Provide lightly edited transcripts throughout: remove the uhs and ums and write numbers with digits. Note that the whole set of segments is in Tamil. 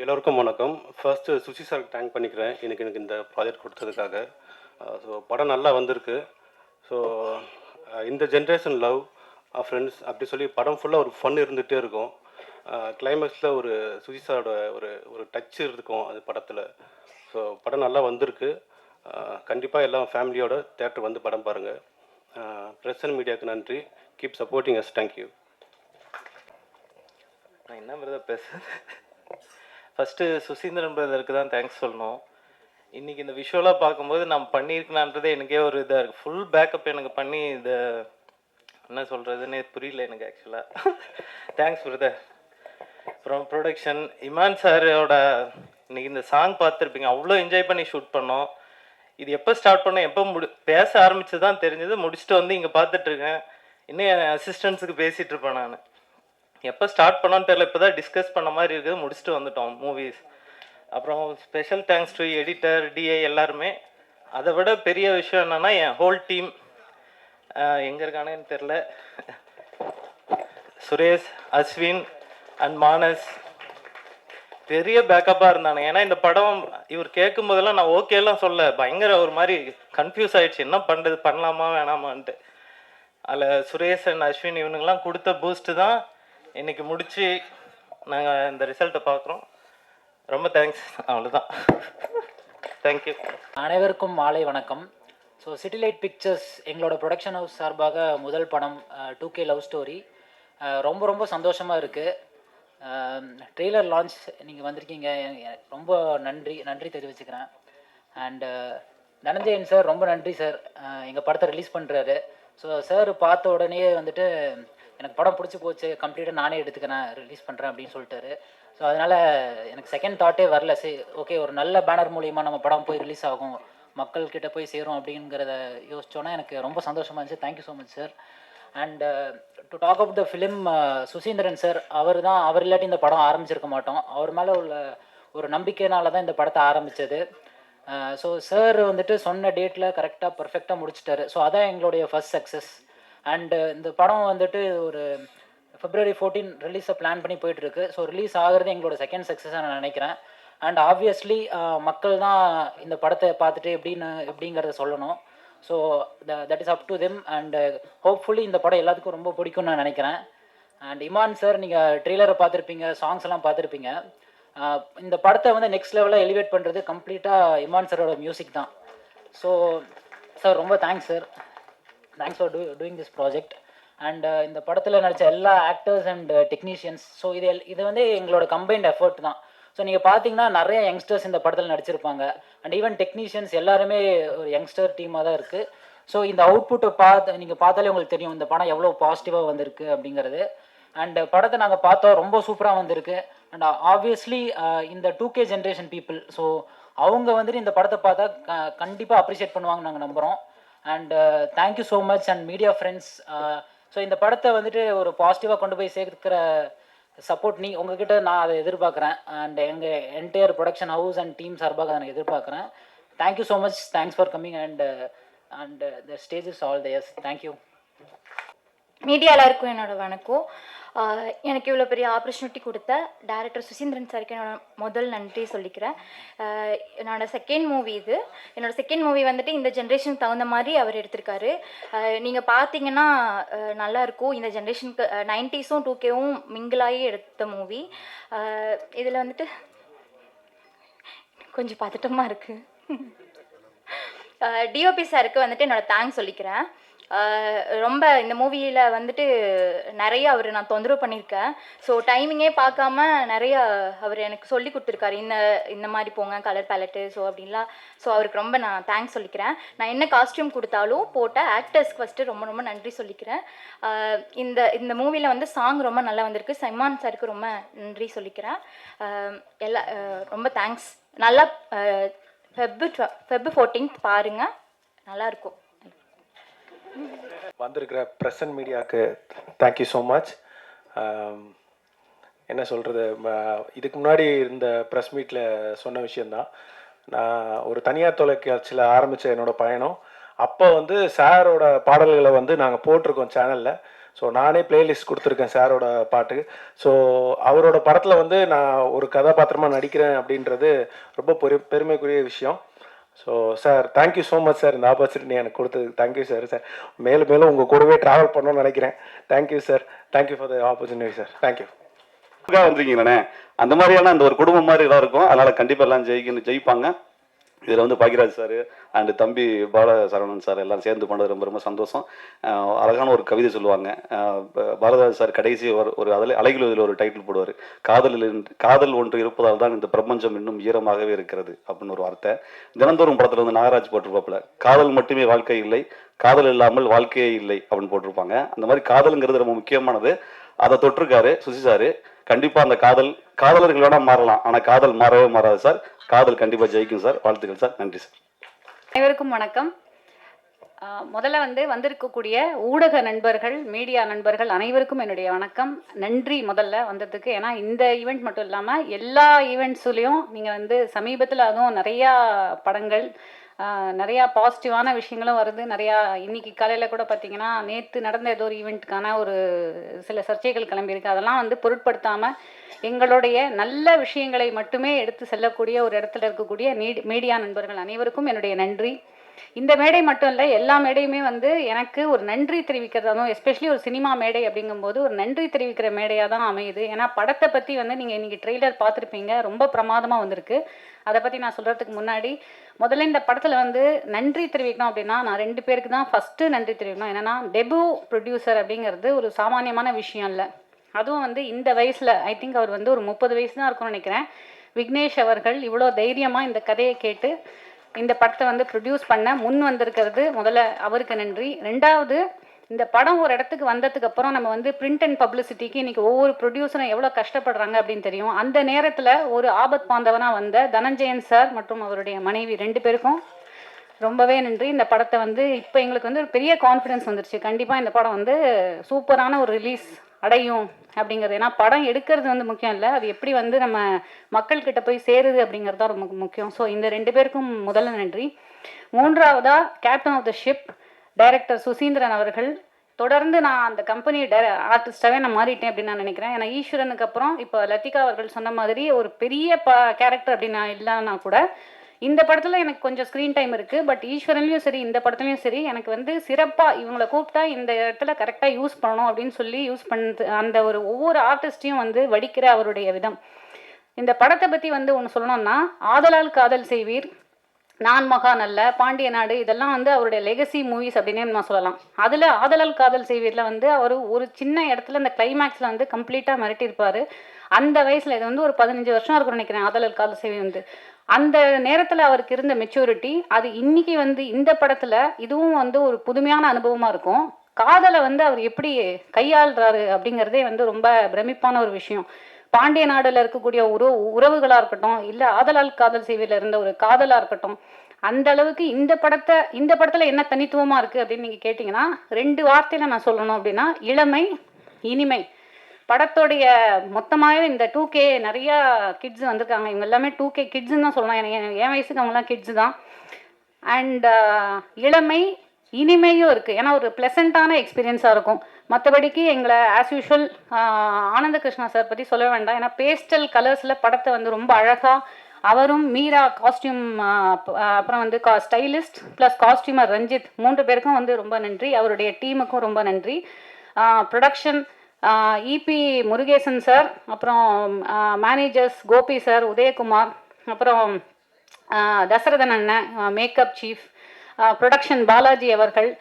எல்லோருக்கும் வணக்கம். ஃபர்ஸ்ட்டு சுசி சாருக்கு தேங்க் பண்ணிக்கிறேன். எனக்கு இந்த ப்ராஜெக்ட் கொடுத்ததுக்காக. ஸோ படம் நல்லா வந்திருக்கு. ஸோ இந்த ஜென்ரேஷன் லவ் ஃப்ரெண்ட்ஸ் அப்படி சொல்லி படம் ஃபுல்லாக ஒரு ஃபன் இருந்துகிட்டே இருக்கும். கிளைமேக்ஸில் ஒரு சுசி சாரோட ஒரு ஒரு டச் இருக்கும் அது படத்தில். ஸோ படம் நல்லா வந்திருக்கு. கண்டிப்பாக எல்லாம் ஃபேமிலியோட தேட்டர் வந்து படம் பாருங்கள். ப்ரெஸ் அண்ட் மீடியாவுக்கு நன்றி. Keep supporting us. தேங்க்யூ. நான் என்ன பிரதர் பேசுகிறேன். ஃபஸ்ட்டு சுசீந்திரன் பிரதருக்கு தான் தேங்க்ஸ் சொல்லணும். இன்றைக்கி இந்த விஷுவலாக பார்க்கும்போது நான் பண்ணியிருக்கலான்றதே எனக்கே ஒரு இதாக இருக்குது. ஃபுல் பேக்கப் எனக்கு பண்ணி இதை என்ன சொல்கிறதுன்னு புரியல எனக்கு ஆக்சுவலாக. Thanks brother. அப்புறம் ப்ரொடக்ஷன் இமான் சாரோட இன்றைக்கி இந்த சாங் பார்த்துருப்பீங்க, அவ்வளோ என்ஜாய் பண்ணி ஷூட் பண்ணோம். இது எப்போ ஸ்டார்ட் பண்ணோம், எப்போ பேச ஆரம்பித்து தான் தெரிஞ்சது. முடிச்சுட்டு வந்து இங்கே பார்த்துட்ருக்கேன். இன்னும் என் அசிஸ்டன்ஸுக்கு பேசிகிட்டு இருப்பேன் நான். எப்போ ஸ்டார்ட் பண்ணோன்னு தெரியல, இப்போ தான் டிஸ்கஸ் பண்ண மாதிரி இருக்குது. முடிச்சுட்டு வந்துட்டோம் மூவிஸ். அப்புறம் special thanks to editor, DI எல்லாருமே. அதை விட பெரிய விஷயம் என்னென்னா என் ஹோல் டீம் எங்கே இருக்கானேன்னு தெரில. சுரேஷ், அஸ்வின் அண்ட் மானஸ் பெரிய பேக்கப்பாக இருந்தானே. ஏன்னா இந்த படம் இவர் கேட்கும் போதெல்லாம் நான் ஓகேலாம் சொல்ல, பயங்கர ஒரு மாதிரி கன்ஃபியூஸ் ஆகிடுச்சு, என்ன பண்ணுறது, பண்ணலாமா வேணாமான்ட்டு. அதில் சுரேஷ் அண்ட் அஸ்வின் இவனுங்கெல்லாம் கொடுத்த பூஸ்ட்டு தான் இன்றைக்கி முடித்து நாங்கள் இந்த ரிசல்ட்டை பார்க்குறோம். ரொம்ப தேங்க்ஸ். அவ்வளோதான். தேங்க்யூ. அனைவருக்கும் மாலை வணக்கம். ஸோ சிட்டிலைட் பிக்சர்ஸ் எங்களோட ப்ரொடக்ஷன் ஹவுஸ் சார்பாக முதல் படம் 2K லவ் ஸ்டோரி. ரொம்ப ரொம்ப சந்தோஷமாக இருக்குது. ட்ரெய்லர் லான்ச் நீங்கள் வந்திருக்கீங்க, ரொம்ப நன்றி தெரிவிச்சுக்கிறேன். அண்டு தனஞ்சயன் சார் ரொம்ப நன்றி சார், எங்கள் படத்தை ரிலீஸ் பண்ணுறாரு. ஸோ சார் பார்த்த உடனே வந்துட்டு எனக்கு படம் பிடிச்சி போச்சு, கம்ப்ளீட்டாக நானே எடுத்துக்கிறேன், ரிலீஸ் பண்ணுறேன் அப்படின்னு சொல்லிட்டாரு. ஸோ அதனால் எனக்கு செகண்ட் தாட்டே வரல. சரி, ஓகே, ஒரு நல்ல பேனர் மூலிமா நம்ம படம் போய் ரிலீஸ் ஆகும், மக்கள்கிட்ட போய் சேரும் அப்படிங்கிறத யோசிச்சோன்னா எனக்கு ரொம்ப சந்தோஷமாக இருந்துச்சு. Thank you so much sir. And to talk about the film, Suseenthiran sir அவர் இல்லாட்டி இந்த படம் ஆரம்பிச்சிருக்க மாட்டோம். அவர் மேலே உள்ள ஒரு நம்பிக்கையினால தான் இந்த படத்தை ஆரம்பித்தது. ஸோ சார் வந்துட்டு சொன்ன டேட்டில் கரெக்டாக பர்ஃபெக்டாக முடிச்சிட்டாரு. ஸோ அதான் எங்களுடைய ஃபர்ஸ்ட் சக்ஸஸ். அண்டு இந்த படம் வந்துட்டு ஒரு February 14 ரிலீஸை பிளான் பண்ணி போயிட்டுருக்கு. ஸோ ரிலீஸ் ஆகிறது எங்களோட செகண்ட் சக்ஸஸாக நான் நினைக்கிறேன். அண்ட் ஆப்வியஸ்லி மக்கள் தான் இந்த படத்தை பார்த்துட்டு எப்படிங்கிறத சொல்லணும். So that is up to them. And hopefully இந்த படம் எல்லாத்துக்கும் ரொம்ப பிடிக்கும்னு நான் நினைக்கிறேன். அண்ட் இமான் சார், நீங்கள் ட்ரெய்லரை பார்த்துருப்பீங்க, சாங்ஸ் எல்லாம் பார்த்துருப்பீங்க. இந்த படத்தை வந்து நெக்ஸ்ட் லெவலில் எலிவேட் பண்ணுறது கம்ப்ளீட்டாக இமான் சாரோட மியூசிக் தான். ஸோ சார் ரொம்ப thanks sir. Thanks for doing this project. And இந்த படத்தில் நடித்த எல்லா ஆக்டர்ஸ் அண்ட் டெக்னீஷியன்ஸ், ஸோ இது வந்து எங்களோட கம்பைன்ட் எஃபர்ட் தான். ஸோ நீங்கள் பார்த்தீங்கன்னா நிறைய யங்ஸ்டர்ஸ் இந்த படத்தில் நடிச்சிருப்பாங்க. அண்ட் ஈவன் டெக்னீஷியன்ஸ் எல்லாருமே ஒரு யங்ஸ்டர் டீமாக தான் இருக்குது. ஸோ இந்த அவுட்புட்டை நீங்கள் பார்த்தாலே உங்களுக்கு தெரியும் இந்த படம் எவ்வளோ பாசிட்டிவாக வந்திருக்கு அப்படிங்கிறது. அண்ட் படத்தை நாங்கள் பார்த்தோம், ரொம்ப சூப்பராக வந்திருக்கு. அண்ட் ஆப்வியஸ்லி இந்த 2K ஜென்ரேஷன் பீப்புள், ஸோ அவங்க வந்துட்டு இந்த படத்தை பார்த்தா கண்டிப்பாக அப்ரிஷியேட் பண்ணுவாங்க நாங்கள் நம்புகிறோம். And thank you so much. And media friends, so இந்த படத்தை வந்துட்டு ஒரு பாசிட்டிவாக கொண்டு போய் சேர்க்கிற சப்போர்ட் உங்ககிட்ட நான் அதை எதிர்பார்க்குறேன். அண்ட் எங்கள் entire production house and team சார்பாக அதை நான் எதிர்பார்க்குறேன். Thank you so much. Thanks for coming. And the stage is all there's. Thank you. Media எல்லாருக்கும் என்னோட வணக்கம். எனக்கு இவ்வளோ பெரிய ஆப்பர்ச்சுனிட்டி கொடுத்த டைரக்டர் சுசீந்திரன் சாருக்கு என்னோட முதல் நன்றி சொல்லிக்கிறேன். என்னோடய செகண்ட் மூவி இது. என்னோடய செகண்ட் மூவி வந்துட்டு இந்த ஜென்ரேஷனுக்கு தகுந்த மாதிரி அவர் எடுத்திருக்காரு. நீங்கள் பார்த்தீங்கன்னா நல்லாயிருக்கும். இந்த ஜென்ரேஷனுக்கு 90s 2Kவும் மிங்கிளாகி எடுத்த மூவி. இதில் வந்துட்டு கொஞ்சம் பதட்டமாக இருக்குது. டிஓபி சாருக்கு வந்துட்டு என்னோடய தேங்க்ஸ் சொல்லிக்கிறேன். ரொம்ப இந்த மூவியில் வந்துட்டு நிறைய அவர் நான் தொந்தரவு பண்ணியிருக்கேன். ஸோ டைமிங்கே பார்க்காம நிறைய அவர் எனக்கு சொல்லி கொடுத்துருக்காரு, இந்த மாதிரி போங்க, கலர் பேலட்டு, ஸோ அப்படின்லாம். ஸோ அவருக்கு ரொம்ப நான் தேங்க்ஸ் சொல்லிக்கிறேன். நான் என்ன காஸ்டியூம் கொடுத்தாலும் போட்ட ஆக்டர்ஸ்க்கு ஃபஸ்ட்டு ரொம்ப ரொம்ப நன்றி சொல்லிக்கிறேன். இந்த மூவியில் வந்து சாங் ரொம்ப நல்லா வந்திருக்கு. சைமான் சாருக்கு ரொம்ப நன்றி சொல்லிக்கிறேன். ரொம்ப தேங்க்ஸ். நல்லா Feb 14 பாருங்கள், நல்லாயிருக்கும். வந்திருக்கிற ப்ரெஸ் அண்ட் மீடியாவுக்கு தேங்க்யூ ஸோ மச். என்ன சொல்கிறது, இதுக்கு முன்னாடி இந்த ப்ரெஸ் மீட்டில் சொன்ன விஷயந்தான். நான் ஒரு தனியார் தொலைக்காட்சியில் ஆரம்பித்த என்னோடய பயணம். அப்போ வந்து சாரோட பாடல்களை வந்து நாங்கள் போட்டிருக்கோம் சேனலில். ஸோ நானே பிளேலிஸ்ட் கொடுத்துருக்கேன் சாரோட பாட்டுக்கு. ஸோ அவரோட படத்தில் வந்து நான் ஒரு கதாபாத்திரமாக நடிக்கிறேன் அப்படின்றது ரொம்ப பெருமைக்குரிய விஷயம். So sir thank you so much sir, இந்த ஆப்பர்ச்சுனிட்டி எனக்கு கொடுத்ததுக்கு தேங்க்யூ சார். சார் மேலும் மேலும் உங்கள் கூடவே ட்ராவல் பண்ணணும்னு நினைக்கிறேன். Thank you sir, thank you for the opportunity sir, thank you. வந்துருக்கீங்களே, அந்த மாதிரியான அந்த ஒரு குடும்பம் மாதிரி தான் இருக்கும். அதனால் கண்டிப்பாக எல்லாம் ஜெயிப்பாங்க. இதில் வந்து பாக்யராஜ் சார் அண்டு தம்பி பால சரவணன் சார் எல்லாம் சேர்ந்து பண்ணது ரொம்ப ரொம்ப சந்தோஷம். அழகான ஒரு கவிதை சொல்லுவாங்க. பாரதிராஜ் சார் கடைசி ஒரு அலைகள் இதில் ஒரு டைட்டில் போடுவார், காதல் ஒன்று இருப்பதால் தான் இந்த பிரபஞ்சம் இன்னும் ஈரமாகவே இருக்கிறது அப்படின்னு ஒரு வார்த்தை. தினந்தோறும் படத்தில் வந்து நாகராஜ் போட்டிருப்பாப்புல, காதல் மட்டுமே வாழ்க்கை இல்லை, காதல் இல்லாமல் வாழ்க்கையே இல்லை அப்படின்னு போட்டிருப்பாங்க. அந்த மாதிரி காதலுங்கிறது ரொம்ப முக்கியமானது. அதை தொட்டிருக்காரு சுசி சார். கண்டிப்பாக அந்த காதலர்கள் வேணால் மாறலாம், ஆனால் காதல் மாறவே மாறாது சார். காதல் கண்டிப்பாக ஜெயிக்கும் சார். வாழ்த்துக்கள் சார். நன்றி சார். அனைவருக்கும் வணக்கம். முதல்ல வந்திருக்கக்கூடிய ஊடக நண்பர்கள், மீடியா நண்பர்கள் அனைவருக்கும் என்னுடைய வணக்கம். நன்றி முதல்ல வந்ததுக்கு. ஏன்னா இந்த ஈவெண்ட் மட்டும் இல்லாமல் எல்லா ஈவெண்ட்ஸ்லேயும் நீங்கள் சமீபத்தில் அதுவும் நிறையா படங்கள், நிறையா பாசிட்டிவான விஷயங்களும் வருது. நிறையா இன்னைக்கு காலையில் கூட பார்த்தீங்கன்னா நேற்று நடந்த ஏதோ ஒரு ஈவெண்ட்டுக்கான ஒரு சில சர்ச்சைகள் கிளம்பியிருக்கு. அதெல்லாம் பொருட்படுத்தாமல் எங்களுடைய நல்ல விஷயங்களை மட்டுமே எடுத்து செல்லக்கூடிய ஒரு இடத்துல இருக்கக்கூடிய மீடியா நண்பர்கள் அனைவருக்கும் என்னுடைய நன்றி. இந்த மேடை மட்டும் இல்லை, எல்லா மேடையுமே எனக்கு ஒரு நன்றி தெரிவிக்கிறதும், எஸ்பெஷலி ஒரு சினிமா மேடை அப்படிங்கும்போது ஒரு நன்றி தெரிவிக்கிற மேடையாக தான் அமையுது. ஏன்னா படத்தை பற்றி நீங்கள் இன்றைக்கி ட்ரெய்லர் பார்த்துருப்பீங்க, ரொம்ப பிரமாதமாக வந்திருக்கு. அதை பற்றி நான் சொல்கிறதுக்கு முன்னாடி முதல்ல இந்த படத்தில் நன்றி தெரிவிக்கணும் அப்படின்னா நான் 2 பேருக்கு தான் ஃபஸ்ட்டு நன்றி தெரிவிக்கணும். என்னென்னா டெபு ப்ரொடியூசர் அப்படிங்கிறது ஒரு சாமானியமான விஷயம் இல்லை. அதுவும் இந்த வயசில், ஐ திங்க் அவர் ஒரு 30 வயசு தான் இருக்கும்னு நினைக்கிறேன். விக்னேஷ் அவர்கள் இவ்வளோ தைரியமாக இந்த கதையை கேட்டு இந்த படத்தை ப்ரொடியூஸ் பண்ண முன் வந்திருக்கிறது முதல்ல அவருக்கு நன்றி. 2வது, இந்த படம் ஒரு இடத்துக்கு வந்ததுக்கு அப்புறம் நம்ம பிரிண்ட் அண்ட் பப்ளிசிட்டிக்கு இன்றைக்கி ஒவ்வொரு ப்ரொடியூசரும் எவ்வளோ கஷ்டப்படுறாங்க அப்படின்னு தெரியும். அந்த நேரத்தில் ஒரு ஆபத் பாந்தவனாக வந்த தனஞ்சயன் சார் மற்றும் அவருடைய மனைவி 2 பேருக்கும் ரொம்பவே நன்றி. இந்த படத்தை இப்போ எங்களுக்கு ஒரு பெரிய கான்ஃபிடென்ஸ் வந்துருச்சு. கண்டிப்பாக இந்த படம் சூப்பரான ஒரு ரிலீஸ் அடையும் அப்படிங்கிறது. ஏன்னா படம் எடுக்கிறது முக்கியம் இல்லை, அது எப்படி நம்ம மக்கள்கிட்ட போய் சேருது அப்படிங்கிறது தான் ரொம்ப முக்கியம். ஸோ இந்த 2 பேருக்கும் முதல்ல நன்றி. 3வதா captain of the ship director Suseenthiran அவர்கள். தொடர்ந்து நான் அந்த கம்பெனி ஆர்டிஸ்டாகவே நான் மாறிட்டேன் அப்படின்னு நான் நினைக்கிறேன். ஏன்னா ஈஸ்வரனுக்கு அப்புறம் இப்போ லத்திகா அவர்கள் சொன்ன மாதிரி ஒரு பெரிய கேரக்டர் அப்படின்னு நான் இல்லைன்னா கூட இந்த படத்தில் எனக்கு கொஞ்சம் ஸ்க்ரீன் டைம் இருக்குது. பட் ஈஸ்வரன்லையும் சரி இந்த படத்துலையும் சரி எனக்கு சிறப்பாக இவங்களை கூப்பிட்டா இந்த இடத்துல கரெக்டாக யூஸ் பண்ணணும் அப்படின்னு சொல்லி யூஸ் பண்ணது அந்த ஒரு ஒவ்வொரு ஆர்டிஸ்ட்டையும் வடிக்கிற அவருடைய விதம். இந்த படத்தை பற்றி ஒன்று சொல்லணும்னா, ஆதலால் காதல் செய்வீர், நான் மகான் அல்ல, பாண்டிய நாடு, இதெல்லாம் அவருடைய லெகசி மூவிஸ் அப்படின்னே நான் சொல்லலாம். அதில் ஆதலால் காதல் செய்வீரில் அவர் ஒரு சின்ன இடத்துல இந்த கிளைமேக்ஸில் கம்ப்ளீட்டாக மிரட்டியிருப்பார். அந்த வயசில் இது ஒரு 15 வருஷம் இருக்கும்னு நினைக்கிறேன். ஆதலால் காதல் செய்வீர் அந்த நேரத்தில் அவருக்கு இருந்த மெச்சூரிட்டி அது இன்னைக்கு இந்த படத்தில் இதுவும் ஒரு புதுமையான அனுபவமாக இருக்கும். காதலை அவர் எப்படி கையாளுறாரு அப்படிங்கிறதே ரொம்ப பிரமிப்பான ஒரு விஷயம். பாண்டிய நாடுல இருக்கக்கூடிய உறவுகளாக இருக்கட்டும், இல்லை ஆதலால் காதல் செய்வதில் இருந்த ஒரு காதலாக இருக்கட்டும், அந்த அளவுக்கு இந்த படத்தில் என்ன தனித்துவமாக இருக்குது அப்படின்னு நீங்கள் கேட்டிங்கன்னா 2 வார்த்தையில் நான் சொல்லணும் அப்படின்னா இளமை, இனிமை. படத்தோடைய மொத்தமாகவே இந்த 2K நிறையா கிட்ஸ் வந்திருக்காங்க. இவங்க எல்லாமே 2K கிட்ஸுன்னு தான் சொல்லலாம். எனக்கு என் வயசுக்கு அவங்களாம் கிட்ஸு தான். அண்ட் இளமை, இனிமையும் இருக்குது. ஏன்னா ஒரு ப்ளசண்ட்டான எக்ஸ்பீரியன்ஸாக இருக்கும். மற்றபடிக்கு எங்களை ஆஸ் யூஷுவல் ஆனந்த கிருஷ்ணா சார் பற்றி சொல்ல வேண்டாம். ஏன்னா பேஸ்டல் கலர்ஸில் படத்தை ரொம்ப அழகாக அவரும் மீரா காஸ்டியூம், அப்புறம் ஸ்டைலிஸ்ட் ப்ளஸ் காஸ்டியூமர் ரஞ்சித் 3 பேருக்கும் ரொம்ப நன்றி. அவருடைய டீமுக்கும் ரொம்ப நன்றி. ப்ரொடக்ஷன் இபி முருகேசன் சார், அப்புறம் மேனேஜர்ஸ் கோபி சார், உதயகுமார், அப்புறம் தசரதன் அண்ணன் மேக்கப் சீஃப், ப்ரொடக்ஷன் பாலாஜி அவர்கள்,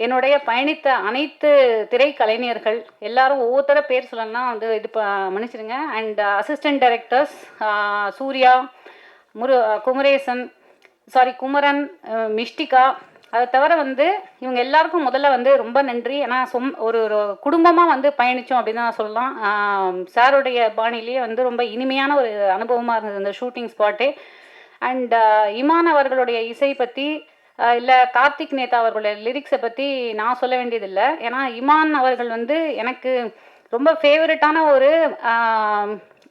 என்னுடைய பயணித்த அனைத்து திரைக்கலைஞர்கள் எல்லாரும் ஒவ்வொருத்தர பேர் சொல்லணும்னா இது மன்னிச்சிடுங்க. And assistant directors Surya, Kumaresan, Kumaran, Mishtika, அதை தவிர இவங்க எல்லாருக்கும் முதல்ல ரொம்ப நன்றி. ஏன்னா ஒரு குடும்பமாக பயணித்தோம் அப்படின்னு தான் சொல்லலாம். சாருடைய பாணிலேயே ரொம்ப இனிமையான ஒரு அனுபவமாக இருந்தது இந்த ஷூட்டிங் ஸ்பாட்டே. அண்ட் இமான் அவர்களுடைய இசை பற்றி இல்லை கார்த்திக் நேதா அவர்களுடைய லிரிக்ஸை பற்றி நான் சொல்ல வேண்டியதில்லை. ஏன்னா இமான் அவர்கள் எனக்கு ரொம்ப ஃபேவரட்டான ஒரு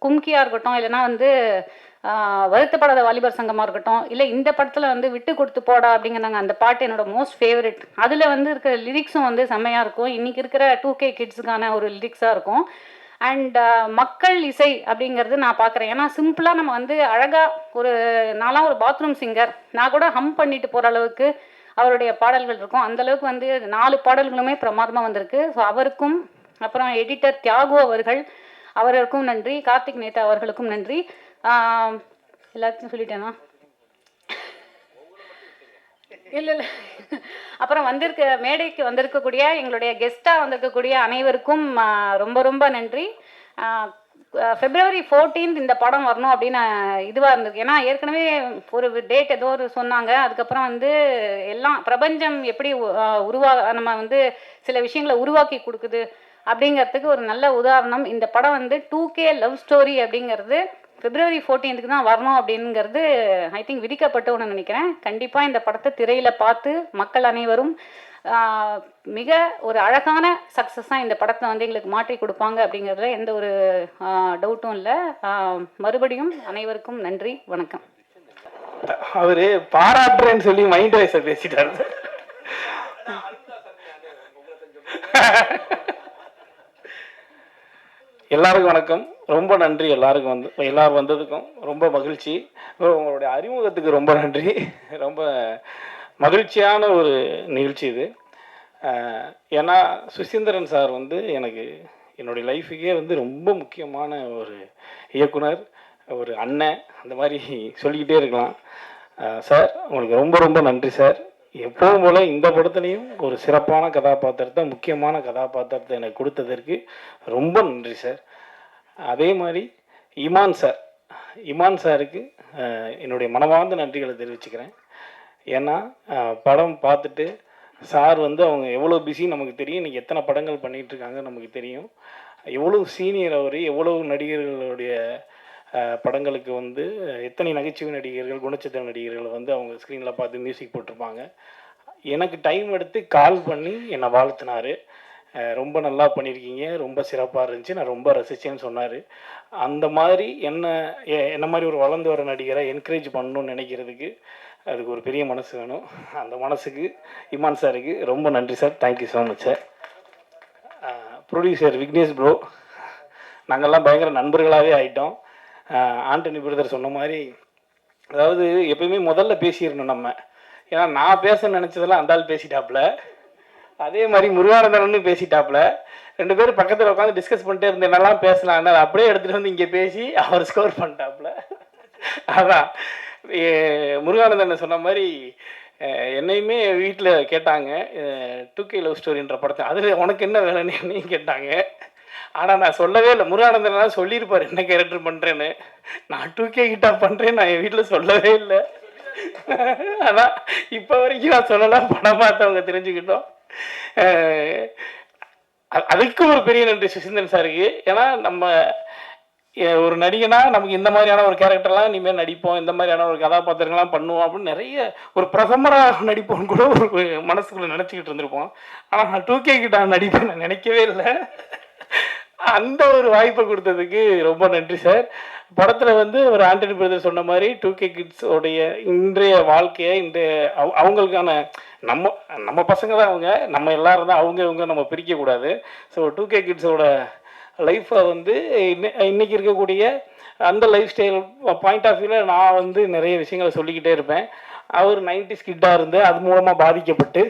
கும்கியாக இருக்கட்டும், இல்லைனா வருத்தப்படாத வாலிபர் சங்கமாக இருக்கட்டும், இல்லை இந்த படத்தில் வந்து விட்டு கொடுத்து போடா அப்படிங்கிறாங்க, அந்த பாட்டு என்னோட மோஸ்ட் ஃபேவரட். அதில் வந்து இருக்கிற லிரிக்ஸும் வந்து செம்மையாக இருக்கும். இன்றைக்கி இருக்கிற 2K கிட்ஸுக்கான ஒரு லிரிக்ஸாக இருக்கும். அண்ட் மக்கள் இசை அப்படிங்கிறது நான் பார்க்குறேன். ஏன்னா சிம்பிளாக நம்ம வந்து அழகாக நான்லாம் ஒரு பாத்ரூம் சிங்கர், நான் கூட ஹம் பண்ணிட்டு போகிற அளவுக்கு அவருடைய பாடல்கள் இருக்கும். அந்தளவுக்கு வந்து 4 பாடல்களுமே பிரமாதமாக வந்திருக்கு. ஸோ அவருக்கும், அப்புறம் எடிட்டர் தியாகு அவர்களுக்கும் நன்றி, கார்த்திக் நேதா அவர்களுக்கும் நன்றி. எல்லாத்தையும் சொல்லிட்டேனா? இல்லை. அப்புறம் மேடைக்கு வந்திருக்கக்கூடிய எங்களுடைய கெஸ்ட்டாக வந்திருக்கக்கூடிய அனைவருக்கும் ரொம்ப ரொம்ப நன்றி. February 14th இந்த படம் வரணும் அப்படின்னு இதுவாக இருந்தது. ஏன்னா ஏற்கனவே ஒரு டேட் ஏதோ சொன்னாங்க. அதுக்கப்புறம் வந்து எல்லாம் பிரபஞ்சம் எப்படி நம்ம வந்து சில விஷயங்களை உருவாக்கி கொடுக்குது அப்படிங்கிறதுக்கு ஒரு நல்ல உதாரணம். இந்த படம் வந்து 2K லவ் ஸ்டோரி அப்படிங்கிறது February 14th தான் வரணும் அப்படிங்கிறது ஐ திங்க் விதிக்கப்பட்டு ஒன்று நினைக்கிறேன். கண்டிப்பாக இந்த படத்தை திரையில் பார்த்து மக்கள் அனைவரும் மிக ஒரு அழகான சக்ஸஸாக இந்த படத்தை வந்து எங்களுக்கு மாற்றி கொடுப்பாங்க அப்படிங்கிறதுல எந்த ஒரு டவுட்டும் இல்லை. மறுபடியும் அனைவருக்கும் நன்றி, வணக்கம். அவரு பாராட்டுறேன்னு சொல்லி மைண்ட் வாய்ஸை பேசிட்டாரு. எல்லாருக்கும் வணக்கம், ரொம்ப நன்றி. எல்லாரும் வந்ததுக்கும் ரொம்ப மகிழ்ச்சி. உங்களுடைய அறிமுகத்துக்கு ரொம்ப நன்றி. ரொம்ப மகிழ்ச்சியான ஒரு நிகழ்ச்சி இது. ஏன்னா சுசீந்திரன் சார் வந்து என்னுடைய லைஃபுக்கே வந்து ரொம்ப முக்கியமான ஒரு இயக்குனர், ஒரு அண்ணன், அந்த மாதிரி சொல்லிக்கிட்டே இருக்கலாம். சார் உங்களுக்கு ரொம்ப ரொம்ப நன்றி சார். எப்பவும் போல் இந்த படத்துலையும் ஒரு சிறப்பான கதாபாத்திரத்தை, முக்கியமான கதாபாத்திரத்தை எனக்கு கொடுத்ததற்கு ரொம்ப நன்றி சார். அதே மாதிரி இமான் சாருக்கு என்னுடைய மனமார்ந்த நன்றிகளை தெரிவிச்சுக்கிறேன். ஏன்னா படம் பார்த்துட்டு சார் வந்து அவங்க எவ்வளோ பிஸி நமக்கு தெரியும். இன்றைக்கி எத்தனை படங்கள் பண்ணிகிட்ருக்காங்க நமக்கு தெரியும். எவ்வளோ சீனியர் அவர், எவ்வளவு நடிகர்களுடைய படங்களுக்கு வந்து எத்தனை நகைச்சுவை நடிகர்கள், குணச்சித்திர நடிகர்கள் வந்து அவங்க ஸ்க்ரீனில் பார்த்து மியூசிக் போட்டிருப்பாங்க. எனக்கு டைம் எடுத்து கால் பண்ணி என்னை வாழ்த்தினார். ரொம்ப நல்லா பண்ணியிருக்கீங்க, ரொம்ப சிறப்பாக இருந்துச்சு, நான் ரொம்ப ரசித்தேன்னு சொன்னார். அந்த மாதிரி என்ன மாதிரி ஒரு வளர்ந்து வர நடிகரை என்கரேஜ் பண்ணணும்னு நினைக்கிறதுக்கு அதுக்கு ஒரு பெரிய மனசு வேணும். அந்த மனசுக்கு இமான் சாருக்கு ரொம்ப நன்றி sir. Thank you so much sir. Producer Vignesh bro, நாங்கள்லாம் பயங்கர நண்பர்களாகவே ஆகிட்டோம். ஆண்டனி பிரதர் சொன்ன மாதிரி, அதாவது எப்பயுமே முதல்ல பேசிடணும் நம்ம. ஏன்னா நான் பேச நினச்சதெல்லாம் அந்த ஆள் பேசிட்டாப்புல, அதே மாதிரி முருகானந்தன்னு பேசிட்டாப்புல. 2 பேரும் பக்கத்தில் உட்காந்து டிஸ்கஸ் பண்ணிட்டே இருந்தேன், என்னெல்லாம் பேசலான்னு. அதை அப்படியே எடுத்துகிட்டு வந்து இங்கே பேசி அவர் ஸ்கோர் பண்ணிட்டாப்புல. அதான் முருகானந்தன் சொன்ன மாதிரி என்னையுமே வீட்டில் கேட்டாங்க 2K லவ் ஸ்டோரின்ற படத்தை, அதில் உனக்கு என்ன வேலைன்னு கேட்டாங்க. ஆனால் நான் சொல்லவே இல்லை. முருகானந்தன் சொல்லியிருப்பார் என்ன கேரக்டர் பண்ணுறேன்னு. நான் 2K கிட்டா பண்ணுறேன்னு நான் என் வீட்டில் சொல்லவே இல்லை. அதான் இப்போ வரைக்கும் நான் சொல்லலாம், படம் பார்த்தவங்க தெரிஞ்சுக்கிட்டோம். அதுக்கு ஒரு பெரிய நன்றி சுசீந்திரன் சாருக்கு. ஏன்னா நம்ம ஒரு நடிகனா நமக்கு இந்த மாதிரியான ஒரு கேரக்டர்லாம் இனிமேல் நடிப்போம், இந்த மாதிரியான ஒரு கதாபாத்திரங்கள்லாம் பண்ணுவோம் அப்படின்னு நிறைய ஒரு பிரதமராக நடிப்போம்னு கூட ஒரு மனசுக்குள்ளே நினச்சிக்கிட்டு இருந்திருப்போம். ஆனால் நான் 2K கிட்ட நடிப்பேன் நான் நினைக்கவே இல்லை. அந்த ஒரு வாய்ப்பை கொடுத்ததுக்கு ரொம்ப நன்றி சார். படத்தில் வந்து ஒரு ஆண்டனி பிரதர் சொன்ன மாதிரி 2K கிட்ஸோடைய இன்றைய வாழ்க்கையை, அவங்களுக்கான நம்ம பசங்க தான் அவங்க, நம்ம எல்லாரும் தான் இவங்க நம்ம பிரிக்கக்கூடாது. ஸோ 2K கிட்ஸோட லைஃப்பை வந்து இன்றைக்கி இருக்கக்கூடிய அந்த லைஃப் ஸ்டைல் பாயிண்ட் ஆஃப் வியூவில் நான் வந்து நிறைய விஷயங்களை சொல்லிக்கிட்டே இருப்பேன். அவர் 90s கிட்டாக இருந்து அது மூலமாக பாதிக்கப்பட்டு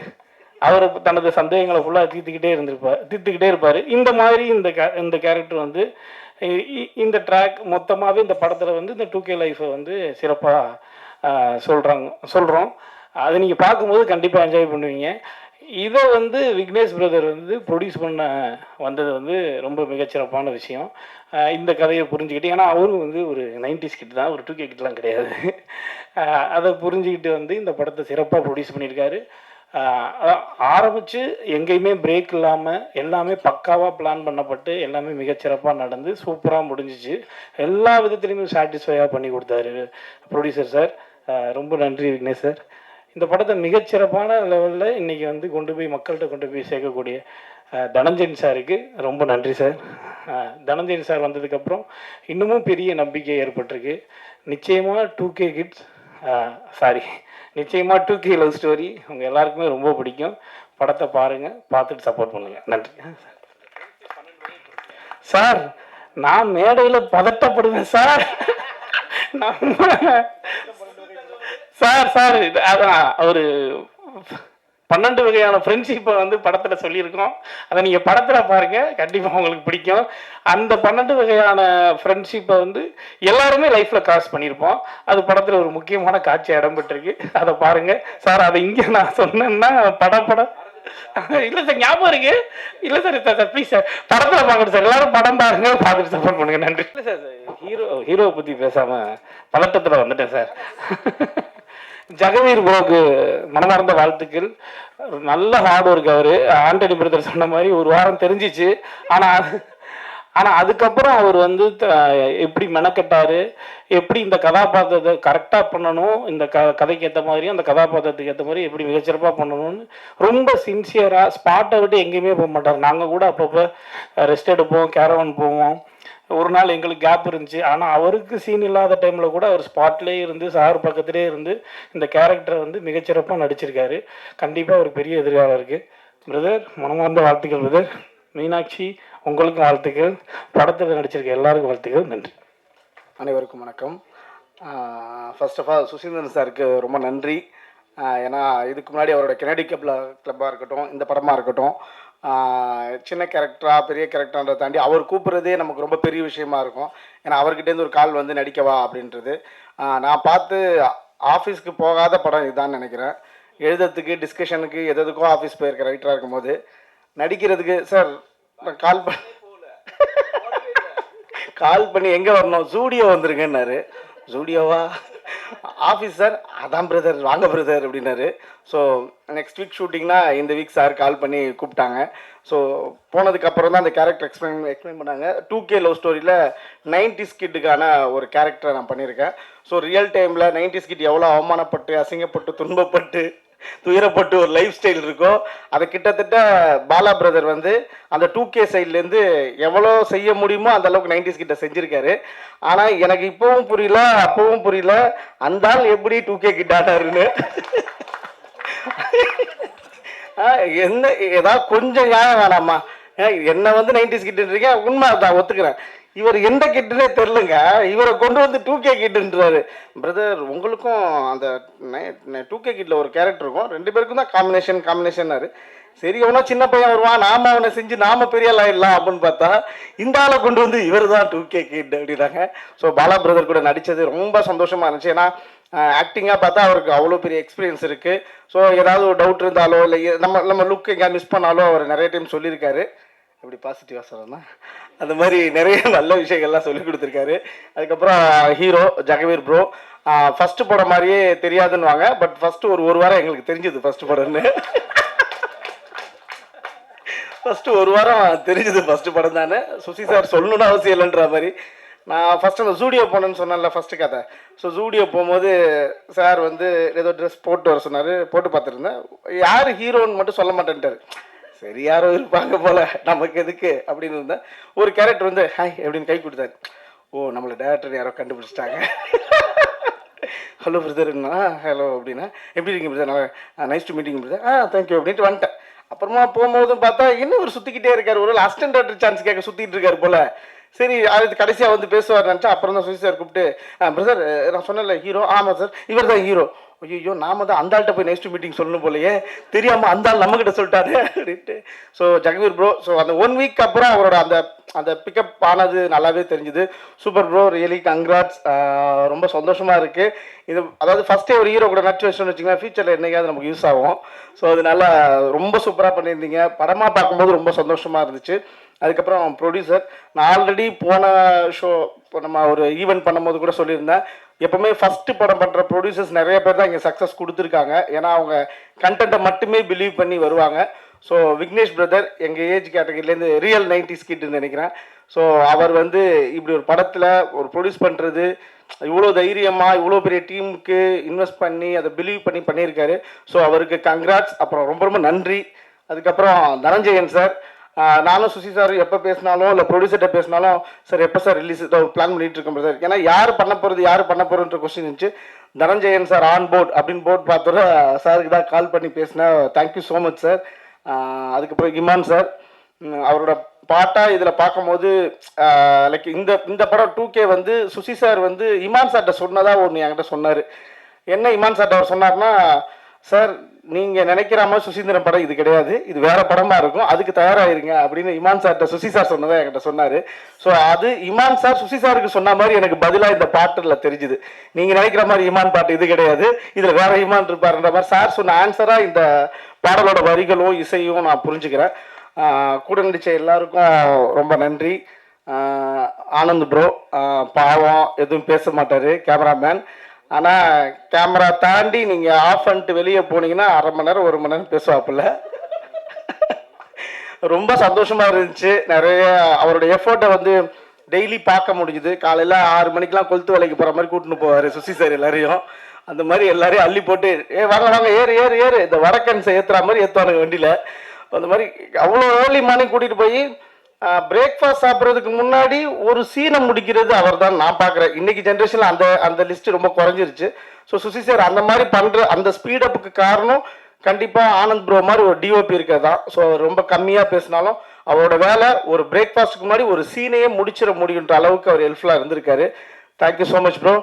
அவர் தனது சந்தேகங்களை ஃபுல்லாக தீர்த்துக்கிட்டே இருப்பார். இந்த மாதிரி இந்த கேரக்டர் வந்து இந்த ட்ராக் மொத்தமாகவே இந்த படத்தில் வந்து இந்த 2K லைஃப்பை வந்து சிறப்பாக சொல்கிறோம். அதை நீங்கள் பார்க்கும்போது கண்டிப்பாக என்ஜாய் பண்ணுவீங்க. இதை வந்து விக்னேஷ் பிரதர் வந்து ப்ரொடியூஸ் பண்ண வந்தது வந்து ரொம்ப மிகச்சிறப்பான விஷயம். இந்த கதையை புரிஞ்சுக்கிட்டு, ஏன்னா அவரும் வந்து ஒரு 90s கிட் தான், ஒரு 2K கிட்லாம் கிடையாது. அதை புரிஞ்சுக்கிட்டு வந்து இந்த படத்தை சிறப்பாக ப்ரொடியூஸ் பண்ணியிருக்காரு. ஆரம்பித்து எங்கேயுமே பிரேக் இல்லாமல் எல்லாமே பக்காவாக பிளான் பண்ணப்பட்டு எல்லாமே மிகச்சிறப்பாக நடந்து சூப்பராக முடிஞ்சிச்சு. எல்லா விதத்துலையுமே சாட்டிஸ்ஃபையாக பண்ணி கொடுத்தாரு ப்ரொடியூசர் சார். ரொம்ப நன்றி விக்னேஷ் சார். இந்த படத்தை மிகச்சிறப்பான லெவலில் இன்றைக்கி வந்து கொண்டு போய் மக்கள்கிட்ட கொண்டு போய் சேர்க்கக்கூடிய தனஞ்சயன் சாருக்கு ரொம்ப நன்றி சார். தனஞ்சயன் சார் வந்ததுக்கப்புறம் இன்னமும் பெரிய நம்பிக்கை ஏற்பட்டிருக்கு. நிச்சயமாக 2K கிட்ஸ் நிச்சயமாக 2K லவ் ஸ்டோரி உங்கள் எல்லாருக்குமே ரொம்ப பிடிக்கும். படத்தை பாருங்கள், பார்த்துட்டு சப்போர்ட் பண்ணுங்கள். நன்றி சார். நான் மேடையில் பதட்டப்படுவேன் சார். சார் அதான் ஒரு 12 வகையான ஃப்ரெண்ட்ஷிப்பை வந்து படத்தில் சொல்லியிருக்கோம். அதை நீங்கள் படத்தில் பாருங்கள், கண்டிப்பாக உங்களுக்கு பிடிக்கும். அந்த 12 வகையான ஃப்ரெண்ட்ஷிப்பை வந்து எல்லாருமே லைஃப்பில் கிராஸ் பண்ணியிருப்போம். அது படத்தில் ஒரு முக்கியமான காட்சி இடம்பெற்றிருக்கு. அதை பாருங்கள் சார். அதை இங்கே நான் சொன்னேன்னா படம் இல்லை சார், ஞாபகம் இருக்கு. இல்லை சார் ப்ளீஸ் சார், படத்தில் பார்க்கணும் சார். எல்லாரும் படம் பாருங்க, பார்த்துட்டு சப்போர்ட் பண்ணுங்க. நன்றி. இல்லை சார், ஹீரோவை பற்றி பேசாமல் பதட்டத்தில் வந்துட்டேன் சார். ஜெகவீர் ப்ரோக்கு மனமார்ந்த வாழ்த்துக்கள். நல்ல ஹார்ட் ஒர்க். அவர் ஆண்டனி பிரதர் சொன்ன மாதிரி ஒரு வாரம் தெரிஞ்சிச்சு. ஆனால் அதுக்கப்புறம் அவர் வந்து எப்படி மெனக்கட்டாரு, எப்படி இந்த கதாபாத்திரத்தை கரெக்டாக பண்ணணும், இந்த கதைக்கு ஏற்ற மாதிரியும் அந்த கதாபாத்திரத்துக்கு ஏற்ற மாதிரி எப்படி மிகச்சிறப்பாக பண்ணணும்னு ரொம்ப சின்சியராக ஸ்பாட்டை விட்டு எங்கேயுமே போக மாட்டார். நாங்கள் கூட அப்பப்போ ரெஸ்ட் எடுப்போம், கேரவன் போவோம். ஒரு நாள் எங்களுக்கு கேப் இருந்துச்சு. ஆனால் அவருக்கு சீன் இல்லாத டைமில் கூட அவர் ஸ்பாட்லேயே இருந்து சார் பக்கத்திலே இருந்து இந்த கேரக்டரை வந்து மிகச்சிறப்பாக நடிச்சிருக்காரு. கண்டிப்பாக ஒரு பெரிய எதிர்காலம் இருக்குது. பிரதர், மனமார்ந்த வாழ்த்துக்கள் பிரதர். மீனாட்சி, உங்களுக்கும் வாழ்த்துக்கள். படத்தில் நடிச்சிருக்க எல்லாருக்கும் வாழ்த்துக்கள். நன்றி. அனைவருக்கும் வணக்கம். ஃபர்ஸ்ட் ஆஃப் ஆல் சுசீந்திரன் சாருக்கு ரொம்ப நன்றி. ஏன்னா இதுக்கு முன்னாடி அவரோட கெனடி கிளப்பாக இருக்கட்டும், இந்த படமாக இருக்கட்டும், சின்ன கேரக்டராக பெரிய கேரக்டர்ன்றதை தாண்டி அவர் கூப்பிட்றதே நமக்கு ரொம்ப பெரிய விஷயமா இருக்கும். ஏன்னா அவர்கிட்டேருந்து ஒரு கால் வந்து நடிக்கவா அப்படின்றது. நான் பார்த்து ஆஃபீஸ்க்கு போகாத படம் இதுதான் நினைக்கிறேன். எழுதுறதுக்கு, டிஸ்கஷனுக்கு, எதுக்கோ ஆஃபீஸ் போயிருக்க ரைட்டராக இருக்கும்போது நடிக்கிறதுக்கு சார் நான் கால் பண்ணி எங்கே வரணும், ஸ்டூடியோ வந்துருங்கன்னாரு. ஸ்டூடியோவா, ஆஃபீஸ் சார், அதான் பிரதர், வாங்க பிரதர் அப்படின்னாரு. ஸோ நெக்ஸ்ட் வீக் ஷூட்டிங்னா இந்த வீக் சார் கால் பண்ணி கூப்பிட்டாங்க. ஸோ போனதுக்கப்புறம் தான் அந்த கேரக்டர் எக்ஸ்பிளைன் பண்ணாங்க. 2K லவ் ஸ்டோரியில் 90s கிட்டுக்கான ஒரு கேரக்டரை நான் பண்ணியிருக்கேன். ஸோ ரியல் டைமில் 90s கிட் எவ்வளோ அவமானப்பட்டு, அசிங்கப்பட்டு, துன்பப்பட்டு, துயரப்பட்டு ஒரு லைஃப் ஸ்டைல் இருக்கோ அதை கிட்டத்தட்ட பாலா பிரதர் வந்து அந்த 2K சைட்லேருந்து எவ்வளோ செய்ய முடியுமோ அந்த அளவுக்கு 90s கிட்ட செஞ்சுருக்காரு. ஆனால் எனக்கு இப்போவும் புரியல, அப்பவும் புரியல, அந்த ஆள் எப்படி 2K கிட்ட ஆனாருன்னு. என்ன ஏதாவது கொஞ்சம் நியாயம் வேணாமா? என்ன வந்து 90s கிட்டுன்றீங்க, உண்மை தான் ஒத்துக்கிறேன். இவர் எந்த கிட்டுனே தெரிலங்க, இவரை கொண்டு வந்து 2K கிட்டுன்றாரு. பிரதர், உங்களுக்கும் அந்த 2K கிட்டில் ஒரு கேரக்டர் இருக்கும், 2 பேருக்கும் தான் காம்பினேஷன்னாரு. சரி, அவனா சின்ன பையன் வருவான், நாம அவனை செஞ்சு நாம பெரிய ஆயிடலாம் அப்படின்னு பார்த்தா இந்த ஆளை கொண்டு வந்து இவர் தான் 2K கிட் அப்படின்னாங்க. ஸோ பாலா பிரதர் கூட நடித்தது ரொம்ப சந்தோஷமாக இருந்துச்சு. ஏன்னா ஆக்டிங்காக பார்த்தா அவருக்கு அவ்வளோ பெரிய எக்ஸ்பீரியன்ஸ் இருக்குது. ஸோ ஏதாவது ஒரு டவுட் இருந்தாலோ இல்லை நம்ம லுக் எங்கேயா மிஸ் பண்ணாலோ அவர் நிறைய டைம் சொல்லியிருக்காரு. எப்படி பாசிட்டிவாக சொல்லணும்னா அந்த மாதிரி நிறைய நல்ல விஷயங்கள்லாம் சொல்லி கொடுத்துருக்காரு. அதுக்கப்புறம் ஹீரோ ஜெகவீர் ப்ரோ ஃபஸ்ட்டு படம் மாதிரியே தெரியாதுன்னுவாங்க. பட் ஃபஸ்ட்டு ஒரு வாரம் எங்களுக்கு தெரிஞ்சது ஃபஸ்ட்டு படம்னு. ஃபஸ்ட்டு ஒரு வாரம் தெரிஞ்சது ஃபஸ்ட்டு படம் தானே. சுசி சார் சொல்லணும்னு அவசியம் இல்லைன்ற மாதிரி நான் ஃபஸ்ட்டு அந்த ஜூடியோ போனேன்னு சொன்னேன்ல ஃபஸ்ட்டு கதை. ஸோ ஜூடியோ போகும்போது சார் வந்து ஏதோ ட்ரெஸ் போட்டு வர சொன்னார். போட்டு பார்த்துருந்தேன். யார் ஹீரோன்னு மட்டும் சொல்ல மாட்டேன்ட்டார். சரி, யாரோ இருப்பாங்க போல், நமக்கு எதுக்கு அப்படின்னு இருந்தேன். ஒரு கேரக்டர் வந்து ஹாய் அப்படின்னு கை கொடுத்தாரு. ஓ, நம்மளை டேரக்டர் யாரோ கண்டுபிடிச்சிட்டாங்க. ஹலோ பிரதர்னா, ஹலோ அப்படின்னா எப்படி இருக்கீங்க பிரதர், நல்லா nice to meeting brother, thank you அப்படின்ட்டு வந்துட்டேன். அப்புறமா போகும்போதும் பார்த்தா இன்னும் ஒரு சுற்றிக்கிட்டே இருக்கார். ஒரு அசிஸ்டன்ட் டேரக்டர் சான்ஸ் கேட்க சுற்றிட்டு இருக்காரு போல். சரி, அது கடைசியாக வந்து பேசுவார் நினச்சா அப்புறம் தான் சுசி சார் கூப்பிட்டு பிரதர் நான் சொன்னேன்ல ஹீரோ, ஆமாம் சார் இவர் தான் ஹீரோ. ஐயோ, நாம தான் அந்த ஆள்கிட்ட போய் நெக்ஸ்ட் மீட்டிங் சொல்லணும் போலையே, தெரியாமல் அந்த ஆள் நம்மக்கிட்ட சொல்லிட்டாரு அப்படின்ட்டு. ஸோ ஜெகவீர் ப்ரோ, ஸோ அந்த 1 வீக் அப்புறம் அவரோட அந்த பிக்கப் ஆனது நல்லாவே தெரிஞ்சுது. Super bro, really congrats. ரொம்ப சந்தோஷமாக இருக்குது. இது அதாவது ஃபஸ்ட்டே ஒரு ஹீரோ கூட நடிச்சு வச்சோன்னு வச்சுக்கலாம், ஃபியூச்சரில் என்னைக்காவது நமக்கு யூஸ் ஆகும். ஸோ அதனால ரொம்ப சூப்பராக பண்ணியிருந்தீங்க. படமாக பார்க்கும்போது ரொம்ப சந்தோஷமாக இருந்துச்சு. அதுக்கப்புறம் ப்ரொடியூசர், நான் ஆல்ரெடி போன ஷோ இப்போ நம்ம ஒரு ஈவெண்ட் பண்ணும்போது கூட சொல்லியிருந்தேன், எப்போவுமே ஃபஸ்ட்டு படம் பண்ணுற ப்ரொடியூசர்ஸ் நிறைய பேர் தான் இங்கே சக்ஸஸ் கொடுத்துருக்காங்க. ஏன்னா அவங்க கண்டென்ட்டை மட்டுமே பிலீவ் பண்ணி வருவாங்க. ஸோ விக்னேஷ் பிரதர் எங்கள் ஏஜ் கேட்டகரியிலேருந்து ரியல் 90s கிட்னு நினைக்கிறேன். ஸோ அவர் வந்து இப்படி ஒரு படத்தில் ஒரு ப்ரொடியூஸ் பண்ணுறது இவ்வளோ தைரியமாக இவ்வளோ பெரிய டீமுக்கு இன்வெஸ்ட் பண்ணி அதை பிலீவ் பண்ணி பண்ணியிருக்காரு. ஸோ அவருக்கு கங்க்ராட்ஸ். அப்புறம் ரொம்ப ரொம்ப நன்றி. அதுக்கப்புறம் தனஞ்சயன் சார், நானும் சுசி சார் எப்போ பேசினாலும் இல்லை ப்ரொடியூசர்கிட்ட பேசினாலும் சார் எப்போ சார் ரிலீஸ் பிளான் பண்ணிட்டு இருக்கோம் சார். ஏன்னா யார் பண்ண போகிறோன்ற கொஸ்டின் இருந்துச்சு. தனஞ்சயன் சார் ஆன் போர்ட் அப்படின்னு போர்ட் பார்த்தோட சாருக்கு தான் கால் பண்ணி பேசினேன். Thank you so much sir. அதுக்கப்புறம் இமான் சார் அவரோட பாட்டாக இதில் பார்க்கும்போது லைக் இந்த படம் 2K வந்து சுசி சார் வந்து இமான் சார்கிட்ட சொன்னதாக ஒன்று என்கிட்ட சொன்னார். என்ன இமான் சார்கிட்ட அவர் சொன்னார்னா, சார் நீங்கள் நினைக்கிற மாதிரி சுசீந்திரன் படம் இது கிடையாது, இது வேற படமாக இருக்கும், அதுக்கு தயாராகிருங்க அப்படின்னு இமான் சார்கிட்ட சுசி சார் சொன்னதாக என்கிட்ட சொன்னார். ஸோ அது இமான் சார் சுசி சாருக்கு சொன்ன மாதிரி எனக்கு பதிலாக இந்த பாட்டில் தெரிஞ்சுது. நீங்கள் நினைக்கிற மாதிரி இமான் பாட்டு இது கிடையாது, இதில் வேற இமான் இருப்பாருன்ற மாதிரி சார் சொன்ன ஆன்சராக இந்த பாடலோட வரிகளும் இசையும் நான் புரிஞ்சுக்கிறேன். கூட நடித்த எல்லாருக்கும் ரொம்ப நன்றி. ஆனந்த் ப்ரோ பாவம் எதுவும் பேச மாட்டார் கேமராமேன். ஆனால் கேமரா தாண்டி நீங்கள் ஆஃப் பண்ணிட்டு வெளியே போனீங்கன்னா 1/2 மணி நேரம் 1 மணி நேரம் பேசுவாப்புல. ரொம்ப சந்தோஷமாக இருந்துச்சு. நிறைய அவரோட எஃபர்ட்டை வந்து டெய்லி பார்க்க முடிஞ்சுது. காலையில் 6 மணிக்கெலாம் கொளுத்து வேலைக்கு போகிற மாதிரி கூட்டின்னு போவார் சுசி சார் எல்லாரையும். அந்த மாதிரி எல்லாரையும் அள்ளி போட்டு வாங்க வாங்க ஏறு ஏறு ஏறு இந்த வடக்கன்ஸை ஏற்றுற மாதிரி ஏற்றுவானுங்க வண்டியில். அந்த மாதிரி அவ்வளோ ஏர்லி மார்னிங் கூட்டிகிட்டு போய் பிரேக்ஃபாஸ்ட் சாப்பிட்றதுக்கு முன்னாடி ஒரு சீனை முடிக்கிறது அவர் தான் நான் பார்க்குறேன். இன்றைக்கி ஜென்ரேஷனில் அந்த லிஸ்ட்டு ரொம்ப குறைஞ்சிருச்சு. ஸோ சுசி சார் அந்த மாதிரி பண்ணுற அந்த ஸ்பீடப்புக்கு காரணம் கண்டிப்பாக ஆனந்த் ப்ரோ மாதிரி ஒரு டிஓபி இருக்கிறது தான். ஸோ ரொம்ப கம்மியாக பேசினாலும் அவரோட வேலை ஒரு பிரேக்ஃபாஸ்ட்டுக்கு முன்னாடி ஒரு சீனையே முடிச்சிட முடியுன்ற அளவுக்கு அவர் ஹெல்ப்ஃபுல்லாக இருந்திருக்காரு. Thank you so much bro.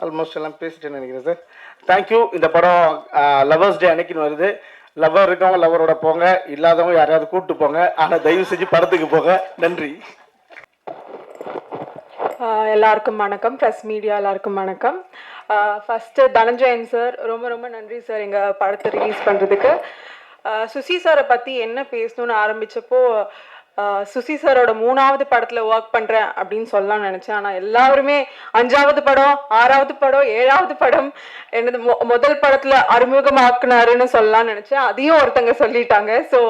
Almost எல்லாம் பேசிட்டேன்னு நினைக்கிறேன் சார். தேங்க்யூ. இந்த படம் லவர்ஸ் டே அன்னைக்குன்னு வருது. லவர் இருக்கவங்க லவரோட போங்க, இல்லாதவங்க யாரையாவது கூப்பிட்டு போங்க. ஆனால் தயவு செஞ்சு படத்துக்கு போங்க. நன்றி. எல்லாருக்கும் வணக்கம். ப்ரெஸ் மீடியா எல்லாருக்கும் வணக்கம். ஃபஸ்ட்டு தனஞ்சயன் சார் ரொம்ப ரொம்ப நன்றி சார் எங்கள் படத்தை ரிலீஸ் பண்ணுறதுக்கு. சுசி சாரை பற்றி என்ன பேசணும்னு ஆரம்பித்தப்போ சுசி சாரோட 3வது படத்தில் ஒர்க் பண்ணுறேன் அப்படின்னு சொல்லலாம்னு நினச்சேன். ஆனால் எல்லாருமே 5வது படம் 6வது படம் 7வது படம் என்னது முதல் படத்தில் அறிமுகமாக்குனாருன்னு சொல்லலாம்னு நினச்சேன். அதையும் ஒருத்தங்க சொல்லிட்டாங்க. ஸோ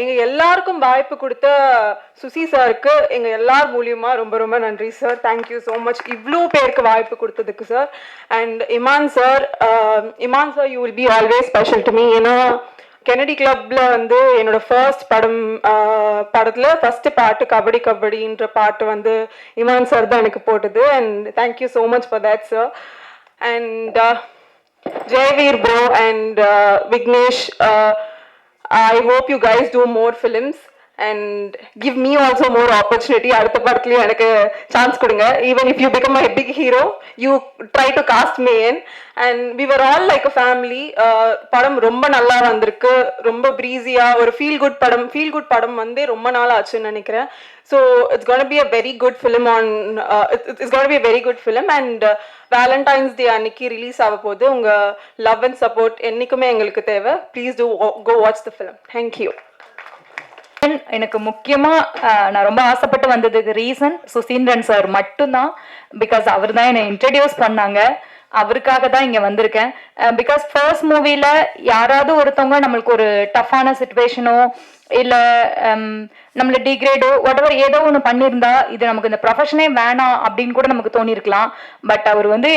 எங்கள் எல்லாருக்கும் வாய்ப்பு கொடுத்த சுசி சாருக்கு எங்கள் எல்லார் மூலியமாக ரொம்ப ரொம்ப நன்றி சார். தேங்க்யூ ஸோ மச் இவ்வளோ பேருக்கு வாய்ப்பு கொடுத்ததுக்கு sir. And Imman sir you will be always special to me. ஏன்னா கெனடி கிளப்ல வந்து என்னோட ஃபர்ஸ்ட் படத்துல ஃபர்ஸ்ட் பாட்டு கபடி கபடின்ற பாட்டு வந்து இமான் சார் தான் எனக்கு போட்டது. And thank you so much for that sir. And Jayaveer bro and Vignesh, I hope you guys do more films and give me also more opportunity. அடுத்த படத்துலயும் எனக்கு சான்ஸ் கொடுங்க. Even if you become a big hero, you try to cast me in. And we were all like a family. படம் ரொம்ப நல்லா வந்திருக்கு. ரொம்ப பிரீஸியா ஒரு ஃபீல் குட் படம் வந்து ரொம்ப நாள் ஆச்சுன்னு நினைக்கிறேன். So it's going to be a very good film it's going to be a very good film. And Valentine's Day அன்னைக்கு ரிலீஸ் ஆக போகுது. உங்க லவ் அண்ட் சப்போர்ட் என்னைக்குமே எங்களுக்கு தேவை. Please do go watch the film. Thank you. எனக்கு முக்கியமாக நான் ரொம்ப ஆசைப்பட்டு வந்ததுக்கு ரீசன் சுசீந்திரன் சார் மட்டும்தான். பிகாஸ் அவர் தான் என்னை இன்ட்ரடியூஸ் பண்ணாங்க. அவருக்காக தான் இங்கே வந்திருக்கேன். பிகாஸ் ஃபர்ஸ்ட் மூவியில் யாராவது ஒருத்தவங்க நம்மளுக்கு ஒரு டஃப்பான சுச்சுவேஷனோ இல்லை நம்மள டிகிரேடோ whatever ஏதோ ஒன்று பண்ணியிருந்தா இது நமக்கு இந்த ப்ரொஃபஷனே வேணாம் அப்படின்னு கூட நமக்கு தோணியிருக்கலாம். பட் அவர் வந்து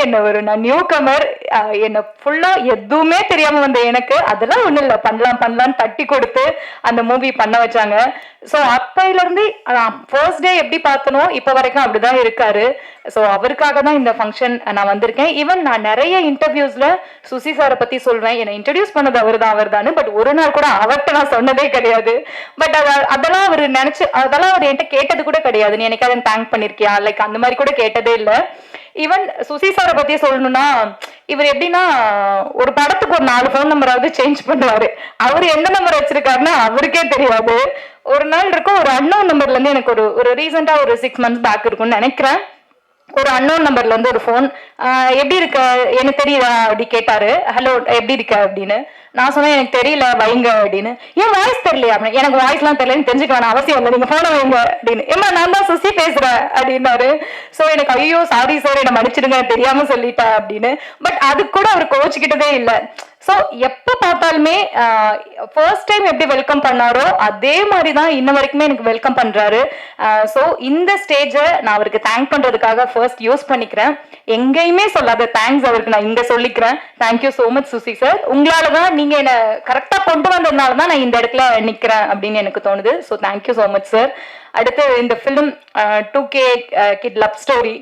நான் நியூ கமர், என்னை ஃபுல்லாக எதுவுமே தெரியாமல் வந்த எனக்கு அதெல்லாம் ஒன்றும் இல்லை பண்ணலான்னு தட்டி கொடுத்து அந்த மூவி பண்ண வச்சாங்க. ஸோ அப்பையிலேருந்து ஃபர்ஸ்ட் டே எப்படி பார்த்தனோ இப்போ வரைக்கும் அப்படிதான் இருக்காரு. ஸோ அவருக்காக தான் இந்த ஃபங்க்ஷன் நான் வந்திருக்கேன். ஈவன் நான் நிறைய இன்டர்வியூஸில் சுசி சாரை பற்றி சொல்வேன். என்னை இன்ட்ரடியூஸ் பண்ணது அவர் தான். பட் ஒரு நாள் கூட அவர்கிட்ட நான் சொன்னதே கிடையாது. பட் அதெல்லாம் அவர் அதெல்லாம் அவர் என்கிட்ட கேட்டது கூட கிடையாது. நீ எனக்கு அதை தேங்க் பண்ணிருக்கியா லைக் அந்த மாதிரி கூட கேட்டதே இல்லை. ஈவன் சுசி சாரை பத்தி சொல்லணும்னா இவர் எப்படின்னா ஒரு படத்துக்கு ஒரு 4 ஃபோன் நம்பராவது சேஞ்ச் பண்ணுவாரு. அவர் எந்த நம்பர் வச்சிருக்காருன்னா அவருக்கே தெரியாது. ஒரு நாள் இருக்கும் ஒரு அன்னோன் நம்பர்ல இருந்து எனக்கு ஒரு ரீசெண்டா ஒரு 6 months பேக் இருக்கும்னு நினைக்கிறேன். ஒரு அன்னோன் நம்பர்ல இருந்து ஒரு ஃபோன், எப்படி இருக்க எனக்கு தெரியுதா அப்படி கேட்டாரு. ஹலோ எப்படி இருக்க அப்படின்னு நான் சொன்னேன் எனக்கு தெரியல வைங்க அப்படின்னு. ஏன் வாய்ஸ் தெரியலையா அப்படின்னு. எனக்கு வாய்ஸ்லாம் தெரியலன்னு தெரிஞ்சுக்க வேணாம் அவசியம் இல்லை, நீங்க போன வைங்க அப்படின்னு. ஏமா நான் தான் சுசி பேசுறேன் அப்படின்னாரு. ஸோ எனக்கு ஐயோ சாரி சார் என்னை மன்னிச்சிடுங்க தெரியாம சொல்லிட்டேன் அப்படின்னு. பட் அதுக்கு கூட அவர் கோச்சிக்கிட்டதே இல்லை. ஸோ எப்போ பார்த்தாலுமே ஃபர்ஸ்ட் டைம் எப்படி வெல்கம் பண்ணாரோ அதே மாதிரி தான் இன்ன வரைக்குமே எனக்கு வெல்கம் பண்ணுறாரு. ஸோ இந்த ஸ்டேஜை நான் அவருக்கு தேங்க் பண்ணுறதுக்காக ஃபர்ஸ்ட் யூஸ் பண்ணிக்கிறேன். எங்கேயுமே சொல்லாத தேங்க்ஸ் அவருக்கு நான் இங்கே சொல்லிக்கிறேன். Thank you so much Susi sir. உங்களால தான் நீங்கள் என்னை கரெக்டாக கொண்டு வந்ததுனால தான் நான் இந்த இடத்துல நிற்கிறேன் அப்படின்னு எனக்கு தோணுது. So thank you so much sir. அடுத்து இந்த film 2K kid love story.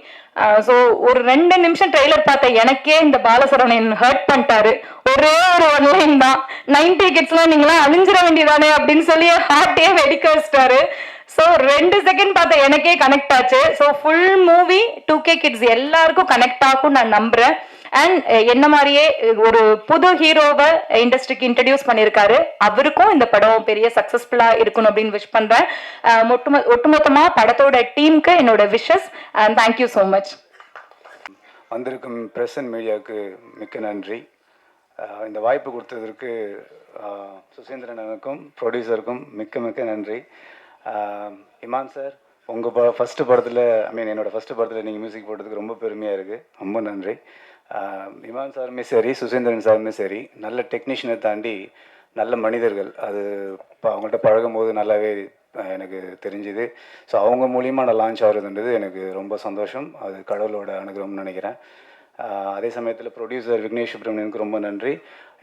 So ஒரு 2 நிமிஷம் ட்ரெய்லர் பார்த்த எனக்கே இந்த பாலசரவணன் ஹர்ட் பண்ணிட்டாரு. ஒரே ஒரு ஒன்லைன் தான், 90 கிட்ஸ்லாம் நீங்களாம் அழிஞ்சிட வேண்டியதானே அப்படின்னு சொல்லி ஹார்ட்டே வெடிக்க வச்சிட்டாரு. ஸோ 2 செகண்ட் பார்த்த எனக்கே கனெக்ட் ஆச்சு. So full movie 2K kids எல்லாருக்கும் கனெக்ட் ஆகும் நான் நம்புறேன். அண்ட் என்ன மாதிரியே ஒரு புது ஹீரோவை இண்டஸ்ட்ரிக்கு இன்ட்ரடியூஸ் பண்ணியிருக்காரு. அவருக்கும் இந்த படம் பெரிய சக்சஸ்ஃபுல்லா இருக்கணும் அப்படின்னு விஷ் பண்றேன். ஒட்டுமொத்தமா படத்தோட டீமுக்கு என்னோட wishes and thank you so much. வந்திருக்கும் பிரஸ் அண்ட் மீடியாவுக்கு மிக்க நன்றி. இந்த வாய்ப்பு கொடுத்ததற்கு சுசீந்திரனுக்கும் ப்ரொடியூசருக்கும் மிக்க மிக்க நன்றி. இமான் சார், உங்கள் ஃபஸ்ட்டு படத்தில் என்னோடய ஃபஸ்ட்டு படத்தில் நீங்கள் மியூசிக் போட்டதுக்கு ரொம்ப பெருமையாக இருக்குது. ரொம்ப நன்றி. இமான் சாருமே சரி, சுசீந்திரன் சாருமே சரி, நல்ல டெக்னீஷியனை தாண்டி நல்ல மனிதர்கள். அது இப்போ அவங்கள்ட்ட பழகும் போது நல்லாவே எனக்கு தெரிஞ்சுது. ஸோ அவங்க மூலியமாக நான் லான்ச் ஆகிறதுன்றது எனக்கு ரொம்ப சந்தோஷம். அது கடவுளோட அனுகிரகம்னு நினைக்கிறேன். அதே சமயத்தில் ப்ரொடியூசர் விக்னேஷ் சுப்ரமணியனுக்கு ரொம்ப நன்றி.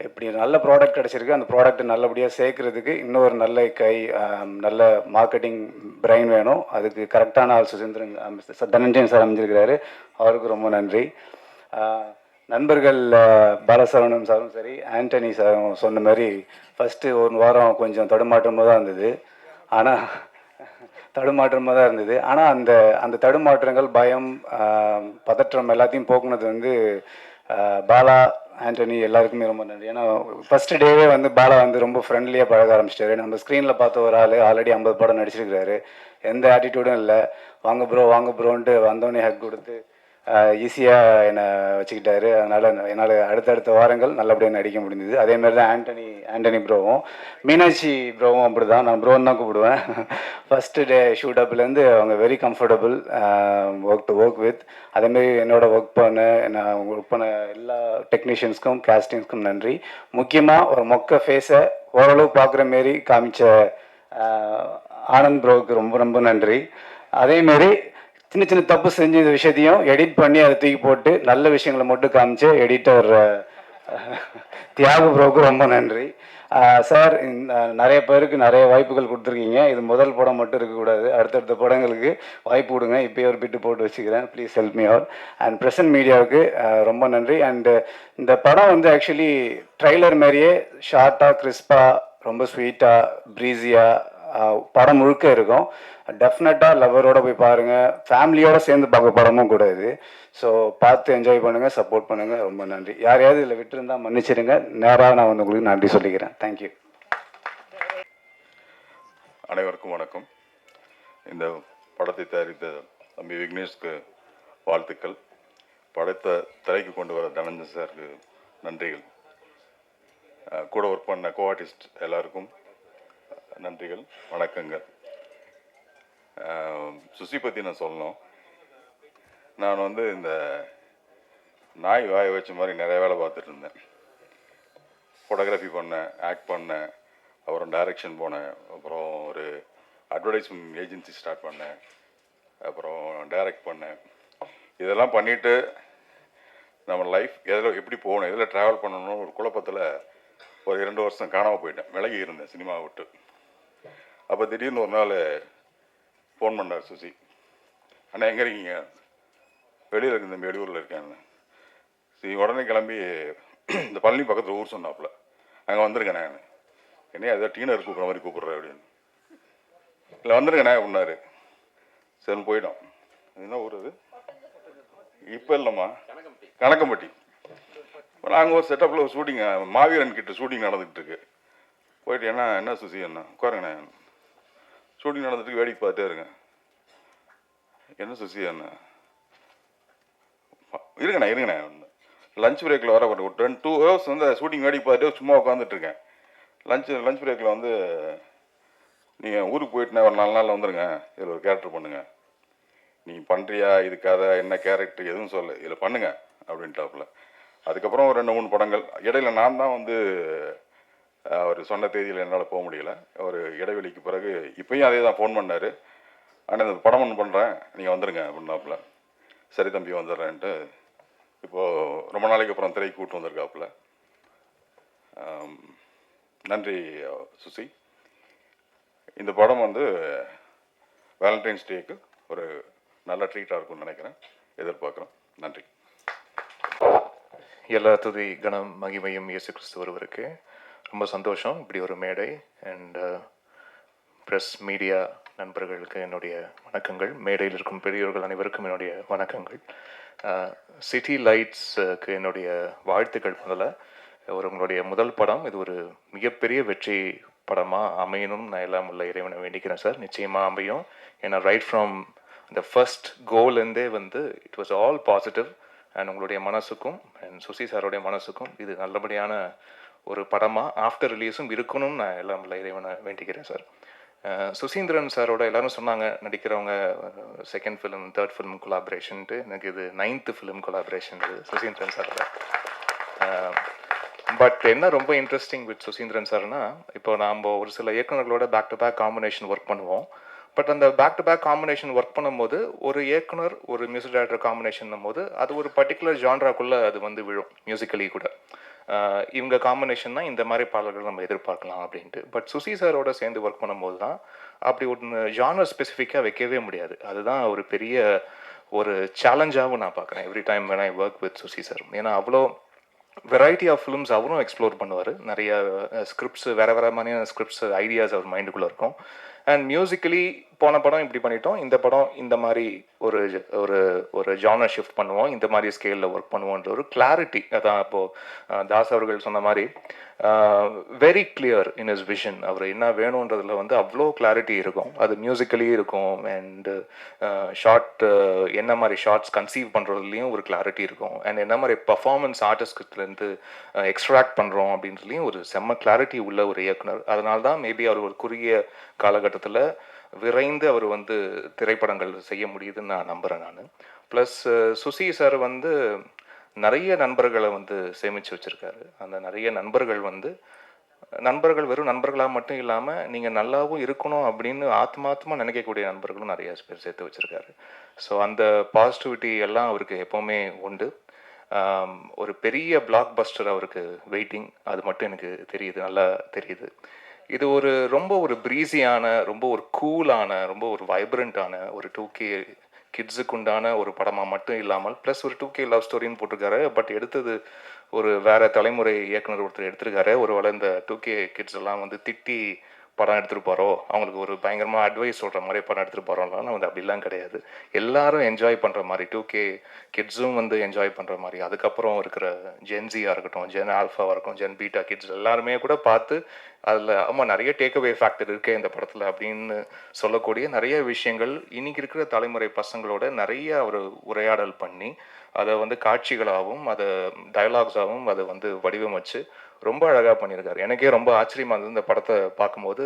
இப்படி நல்ல ப்ராடக்ட் கிடச்சிருக்கு, அந்த ப்ராடக்ட் நல்லபடியாக சேர்க்கறதுக்கு இன்னொரு நல்ல நல்ல மார்க்கெட்டிங் பிரைன் வேணும். அதுக்கு கரெக்டான ஆள் சுசீந்திரன் தனஞ்சயன் சார் அமைஞ்சிருக்கிறாரு. அவருக்கு ரொம்ப நன்றி. நண்பர்கள் பாலசரவணன் சாரும் சரி, ஆண்டனி சாரும் சொன்ன மாதிரி ஃபஸ்ட்டு 1 வாரம் கொஞ்சம் தடுமாற்றமாக தான் இருந்தது. ஆனால் அந்த தடுமாற்றங்கள், பயம், பதற்றம் எல்லாத்தையும் போக்குனது வந்து பாலா, ஆண்டனி எல்லாருக்குமே ரொம்ப நன்றி. ஏன்னா ஃபஸ்ட்டு டேவே வந்து பாலா வந்து ரொம்ப ஃப்ரெண்ட்லியாக பழக ஆரம்பிச்சிட்டாரு. நம்ம ஸ்க்ரீனில் பார்த்த ஒரு ஆள் ஆல்ரெடி 50 படம் நடிச்சிருக்கிறாரு. எந்த ஆட்டிடியூடும் இல்லை. வாங்க ப்ரோன்ட்டு வந்தோடனே ஹக் கொடுத்து ஈஸியாக என்னை வச்சுக்கிட்டாரு. அதனால் என்னால் அடுத்தடுத்த வாரங்கள் நல்லபடியாக நடிக்க முடிஞ்சது. அதேமாதிரி தான் ஆண்டனி ப்ரோவும், மீனாட்சி ப்ரோவும் அப்படி தான். நான் ப்ரோன்னு தான் கூப்பிடுவேன். ஃபஸ்ட்டு டே ஷூட் அப்லேருந்து அவங்க வெரி கம்ஃபர்டபுள் ஒர்க் வித். அதேமாரி என்னோட ஒர்க் பண்ண எல்லா டெக்னீஷியன்ஸ்க்கும் கேஸ்டிங்ஸ்க்கும் நன்றி. முக்கியமாக ஒரு மொக்க ஃபேஸை ஓரளவு பார்க்குற மாரி காமிச்ச ஆனந்த் ப்ரோவுக்கு ரொம்ப ரொம்ப நன்றி. அதேமாரி சின்ன சின்ன தப்பு செஞ்ச இந்த விஷயத்தையும் எடிட் பண்ணி அதை தூக்கி போட்டு நல்ல விஷயங்களை மட்டும் காமிச்சு எடிட்டர் தியாகு ப்ரோவுக்கு ரொம்ப நன்றி. சார், நிறைய பேருக்கு நிறைய வாய்ப்புகள் கொடுத்துருக்கீங்க. இது முதல் படம் மட்டும் இருக்கக்கூடாது. அடுத்தடுத்த படங்களுக்கு வாய்ப்பு கொடுங்க. இப்போயே ஒரு பிட்டு போட்டு வச்சுக்கிறேன். Please help me out. And present மீடியாவுக்கு ரொம்ப நன்றி. அண்டு இந்த படம் வந்து ஆக்சுவலி ட்ரைலர் மாதிரியே ஷார்ட்டாக, கிறிஸ்பாக, ரொம்ப ஸ்வீட்டாக, ப்ரீஸியாக படம் முழுக்க இருக்கும். டெஃபினட்டாக லவரோட போய் பாருங்கள். ஃபேமிலியோடு சேர்ந்து பார்க்க படமும் கூட இது. ஸோ பார்த்து என்ஜாய் பண்ணுங்கள், சப்போர்ட் பண்ணுங்கள். ரொம்ப நன்றி. யாரையாவது இதில் விட்டுருந்தா மன்னிச்சிடுங்க. நேராக நான் வந்து உங்களுக்கு நன்றி சொல்லிக்கிறேன். தேங்க்யூ. அனைவருக்கும் வணக்கம். இந்த படத்தை தயாரித்த தம்பி விக்னேஷ்க்கு வாழ்த்துக்கள். படத்தை திரைக்கு கொண்டு வர தனஞ்சன் சாருக்கு நன்றிகள். கூட ஒர்க் பண்ண கோஆர்டிஸ்ட் எல்லாருக்கும் நன்றிகள், வணக்கங்கள். சுசி பற்றி நான் சொல்லணும். நான் வந்து இந்த நாய் வாய வச்ச மாதிரி நிறைய வேலை பார்த்துட்டு இருந்தேன். ஃபோட்டோகிராஃபி பண்ணேன், ஆக்ட் பண்ணேன், அப்புறம் டைரக்ஷன் போனேன், அப்புறம் ஒரு அட்வர்டைஸ்மெண்ட் ஏஜென்சி ஸ்டார்ட் பண்ணேன், அப்புறம் டைரக்ட் பண்ணேன். இதெல்லாம் பண்ணிவிட்டு நம்ம லைஃப் எதில் எப்படி போகணும், எதில் ட்ராவல் பண்ணணும் ஒரு குழப்பத்தில் ஒரு 2 வருஷம் காணாமல் போயிட்டேன். விலகி இருந்தேன் சினிமாவை விட்டு. அப்போ திடீர்னு ஒரு நாள் ஃபோன் பண்ணார் சுசி. அண்ணா எங்கே இருக்கீங்க? வெளியில் இருக்கு, இந்த வெளியூரில் இருக்கேன். சரி, உடனே கிளம்பி இந்த பழனி பக்கத்தில் ஊர் சொன்னாப்புல, அங்கே வந்துருங்கண்ணே. என்னையா ஏதோ டீனர் கூப்பிட்ற மாதிரி கூப்பிட்றேன் அப்படின்னு. இல்லை வந்துருங்கண்ணே அப்படின்னாரு. சரி போயிட்டோம். என்ன ஊர் அது? இப்போ இல்லைம்மா, கணக்கம்பட்டி. நாங்கள் ஒரு செட்டப்பில் ஒரு ஷூட்டிங், மாவீரன் கிட்ட ஷூட்டிங் நடந்துகிட்டு இருக்கு. போயிட்டு என்ன சுசி என்ன உட்காருங்கண்ணே, ஷூட்டிங் நடந்துட்டு வேடிக்கை பார்த்துட்டே இருங்க. என்ன சுசி என்ன இருங்கண்ணே லஞ்ச் பிரேக்கில் வர ஒரு 2 ஹவர்ஸ் வந்து ஷூட்டிங் வேடிக்கை பார்த்துட்டு சும்மா உட்காந்துட்டு இருக்கேன். லஞ்ச் பிரேக்கில் வந்து நீங்கள் ஊருக்கு போயிட்டுனா ஒரு 4 நாளில் வந்துடுங்க, இதில் ஒரு கேரக்டர் பண்ணுங்க. நீ பண்ணுறியா, இது கதை என்ன கேரக்டர் எதுவும் சொல்லு, இதில் பண்ணுங்க அப்படின்ட்டாப்புல. அதுக்கப்புறம் ஒரு 2-3 படங்கள் இடையில நான் தான் வந்து அவர் சொன்ன தேதியில் என்னால் போக முடியல. ஒரு இடைவெளிக்கு பிறகு இப்போயும் அதே தான் ஃபோன் பண்ணார். ஆனால் இந்த படம் ஒன்று பண்ணுறேன், நீங்கள் வந்துடுங்க அப்படின்னாப்புல. சரி தம்பி வந்துடுறேன்ட்டு இப்போது ரொம்ப நாளைக்கு அப்புறம் திரைக்கு கூப்பிட்டு வந்திருக்காப்புல. நன்றி சுசி. இந்த படம் வந்து வேலண்டைன்ஸ் டேக்கு ஒரு நல்ல ட்ரீட்டாக இருக்கும்னு நினைக்கிறேன், எதிர்பார்க்குறேன். நன்றி. எல்லா துதி கணம் மகிமையும் இயேசு கிறிஸ்து ஒருவருக்கு. ரொம்ப சந்தோஷம் இப்படி ஒரு மேடை. அண்ட் ப்ரெஸ் மீடியா நண்பர்களுக்கு என்னுடைய வணக்கங்கள். மேடையில் இருக்கும் பெரியவர்கள் அனைவருக்கும் என்னுடைய வணக்கங்கள். சிட்டி லைட்ஸுக்கு என்னுடைய வாழ்த்துக்கள். முதல்ல உங்களுடைய முதல் படம் இது ஒரு மிகப்பெரிய வெற்றி படமாக அமையணும்னு நான் எல்லாம் உள்ள இறைவனை வேண்டிக்கிறேன் சார். நிச்சயமாக அமையும். ஏன்னா ரைட் ஃப்ரம் இந்த ஃபர்ஸ்ட் கோல்லேருந்தே வந்து it was all positive. And உங்களுடைய மனசுக்கும் அண்ட் சுசி சாரோடைய மனசுக்கும் இது நல்லபடியான ஒரு படமாக ஆஃப்டர் ரிலீஸும் இருக்கணும்னு நான் எல்லாம் உள்ள இறைவனை வேண்டிக்கிறேன் சார். சுசீந்திரன் சாரோட எல்லாரும் சொன்னாங்க நடிக்கிறவங்க செகண்ட் ஃபிலிம் தேர்ட் ஃபிலிம் கொலாபரேஷன்ட்டு. எனக்கு இது 9th ஃபிலிம் கொலாபரேஷன் இது சுசீந்திரன் சாரோட. பட் என்ன ரொம்ப இன்ட்ரெஸ்டிங் வித் சுசீந்திரன் சார்னா, இப்போ நாம் ஒரு சில இயக்குநர்களோட back to back combination work பண்ணுவோம். பட் அந்த back to back combination work பண்ணும்போது ஒரு இயக்குனர் ஒரு மியூசிக் டைரக்டர் காம்பினேஷன் போது அது ஒரு பர்டிகுலர் ஜான்ராக்குள்ளே அது வந்து விழும் மியூசிக்கலி கூட. இவங்க காம்பினேஷன்னா இந்த மாதிரி பாடல்கள் நம்ம எதிர்பார்க்கலாம் அப்படின்ட்டு. பட் சுசி சாரோட சேர்ந்து ஒர்க் பண்ணும்போது தான் அப்படி ஒன்று ஜானர் ஸ்பெசிஃபிக்காக வைக்கவே முடியாது. அதுதான் ஒரு பெரிய ஒரு சேலஞ்சாகவும் நான் பார்க்குறேன் every time when I work with Susi sir. ஏன்னா அவ்வளோ வெரைட்டி ஆஃப் ஃபிலிம்ஸ் அவரும் எக்ஸ்ப்ளோர் பண்ணுவார். நிறைய ஸ்கிரிப்ட்ஸ் வேறு மாதிரியான ஸ்கிரிப்ட்ஸ் ஐடியாஸ் அவர் மைண்டுக்குள்ளே இருக்கும். அண்ட் மியூசிக்கலி போன படம் இப்படி பண்ணிட்டோம், இந்த படம் இந்த மாதிரி ஒரு ஒரு ஒரு ஜானர் ஷிஃப்ட் பண்ணுவோம், இந்த மாதிரி ஸ்கேலில் ஒர்க் பண்ணுவோன்ற ஒரு கிளாரிட்டி. அதான் இப்போது தாஸ் அவர்கள் சொன்ன மாதிரி very clear in is vision. அவர் என்ன வேணுன்றதுல வந்து அவ்வளோ கிளாரிட்டி இருக்கும். அது மியூசிக்கலி இருக்கும். அண்டு ஷார்ட் என்ன மாதிரி ஷார்ட்ஸ் கன்சீவ் பண்ணுறதுலையும் ஒரு கிளாரிட்டி இருக்கும். அண்ட் என்ன மாதிரி பர்ஃபார்மன்ஸ் ஆர்டிஸ்ட்லேருந்து எக்ஸ்ட்ராக்ட் பண்ணுறோம் அப்படின்றதுலையும் ஒரு செம்ம கிளாரிட்டி உள்ள ஒரு இயக்குனர். அதனால தான் மேபி அவர் ஒரு குறுகிய காலகட்டத்தில் விரைந்து அவர் வந்து திரைப்படங்கள் செய்ய முடியுதுன்னு நான் நம்புகிறேன் நான். ப்ளஸ் சுசி சார் வந்து நிறைய நண்பர்களை வந்து சேமித்து வச்சுருக்காரு. அந்த நிறைய நண்பர்கள் வெறும் நண்பர்களாக மட்டும் இல்லாமல் நீங்கள் நல்லாவும் இருக்கணும் அப்படின்னு ஆத்மாத்மா நினைக்கக்கூடிய நண்பர்களும் நிறைய பேர் சேர்த்து வச்சுருக்காரு. ஸோ அந்த பாசிட்டிவிட்டி எல்லாம் அவருக்கு எப்போவுமே உண்டு. ஒரு பெரிய பிளாக் பஸ்டர் அவருக்கு வெயிட்டிங், அது மட்டும் எனக்கு தெரியுது, நல்லா தெரியுது. இது ரொம்ப ஒரு ப்ரீஸியான, ரொம்ப ஒரு கூலான, ரொம்ப ஒரு வைப்ரண்ட்டான ஒரு 2K கிட்ஸுக்கு உண்டான ஒரு படமாக மட்டும் இல்லாமல் ப்ளஸ் ஒரு 2K லவ் ஸ்டோரின்னு போட்டிருக்காரு. பட் எடுத்தது ஒரு வேறு தலைமுறை இயக்குனர் ஒருத்தர் எடுத்திருக்காரு. ஒரு வேளை இந்த 2K கிட்ஸ் எல்லாம் வந்து திட்டி படம் எடுத்துகிட்டு போகிறோம், அவங்களுக்கு ஒரு பயங்கரமாக அட்வைஸ் சொல்கிற மாதிரி படம் எடுத்துகிட்டு போகிறோம்லாம் வந்து அப்படிலாம் கிடையாது. எல்லாரும் என்ஜாய் பண்ணுற மாதிரி 2K கிட்ஸும் வந்து என்ஜாய் பண்ணுற மாதிரி, அதுக்கப்புறம் இருக்கிற ஜென்சியாக இருக்கட்டும், ஜென் ஆல்ஃபாவாக இருக்கட்டும், ஜென் பீட்டா கிட்ஸ் எல்லாருமே கூட பார்த்து அதில் ஆமாம் நிறைய டேக்அவே ஃபேக்டர் இருக்கே இந்த படத்தில் அப்படின்னு சொல்லக்கூடிய நிறைய விஷயங்கள் இன்றைக்கி இருக்கிற தலைமுறை பசங்களோட நிறைய ஒரு உரையாடல் பண்ணி அதை வந்து காட்சிகளாகவும் அதை டயலாக்ஸாகவும் அதை வந்து வடிவமைச்சு ரொம்ப அழகாக பண்ணியிருக்காரு. எனக்கே ரொம்ப ஆச்சரியமாக இருந்தது இந்த படத்தை பார்க்கும்போது.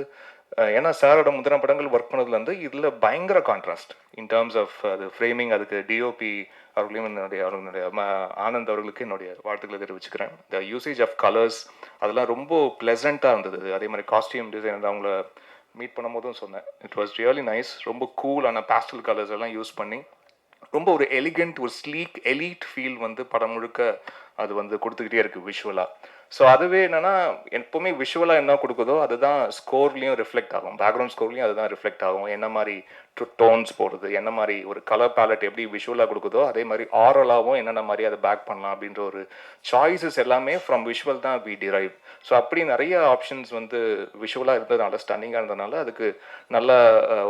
ஏன்னா சாரோட முந்தின படங்கள் ஒர்க் பண்ணதுலேருந்து இதில் பயங்கர கான்ட்ராஸ்ட் இன் டேர்ம்ஸ் ஆஃப் அது ஃப்ரேமிங். அதுக்கு டிஓபி அவர்களையும் அவர்களுடைய ஆனந்த் அவர்களுக்கு என்னுடைய வாழ்த்துக்களை தெரிவிச்சுக்கிறேன். த யூசேஜ் ஆஃப் கலர்ஸ் அதெல்லாம் ரொம்ப ப்ளசண்ட்டாக இருந்தது. அதே மாதிரி காஸ்டியூம் டிசைனர் அவங்கள மீட் பண்ணும்போதும் சொன்னேன், இட் வாஸ் ரியலி நைஸ். ரொம்ப கூலான பேஸ்டல் கலர்ஸ் எல்லாம் யூஸ் பண்ணி ரொம்ப ஒரு எலிகண்ட் ஒரு ஸ்லீக் எலீட் ஃபீல் வந்து படம் முழுக்க அது வந்து கொடுத்துக்கிட்டே இருக்குது விஷுவலாக. ஸோ அதுவே என்னென்னா எப்போவுமே விஷுவலாக என்ன கொடுக்குதோ அதுதான் ஸ்கோர்லேயும் ரிஃப்ளெக்ட் ஆகும், பேக்ரவுண்ட் ஸ்கோர்லேயும் அதுதான் ரிஃப்ளெக்ட் ஆகும். என்ன மாதிரி டோன்ஸ் போடுறது, என்ன மாதிரி ஒரு கலர் பேலட் எப்படி விஷுவலாக கொடுக்குதோ அதே மாதிரி ஆரலாகவும் என்னென்ன மாதிரி அதை பேக் பண்ணலாம் அப்படின்ற ஒரு சாய்ஸஸ் எல்லாமே ஃப்ரம் விஷுவல் தான் வி டிரைவ். ஸோ அப்படி நிறைய ஆப்ஷன்ஸ் வந்து விஷுவலாக இருந்ததுனால ஸ்டன்னிங்காக இருந்ததுனால அதுக்கு நல்ல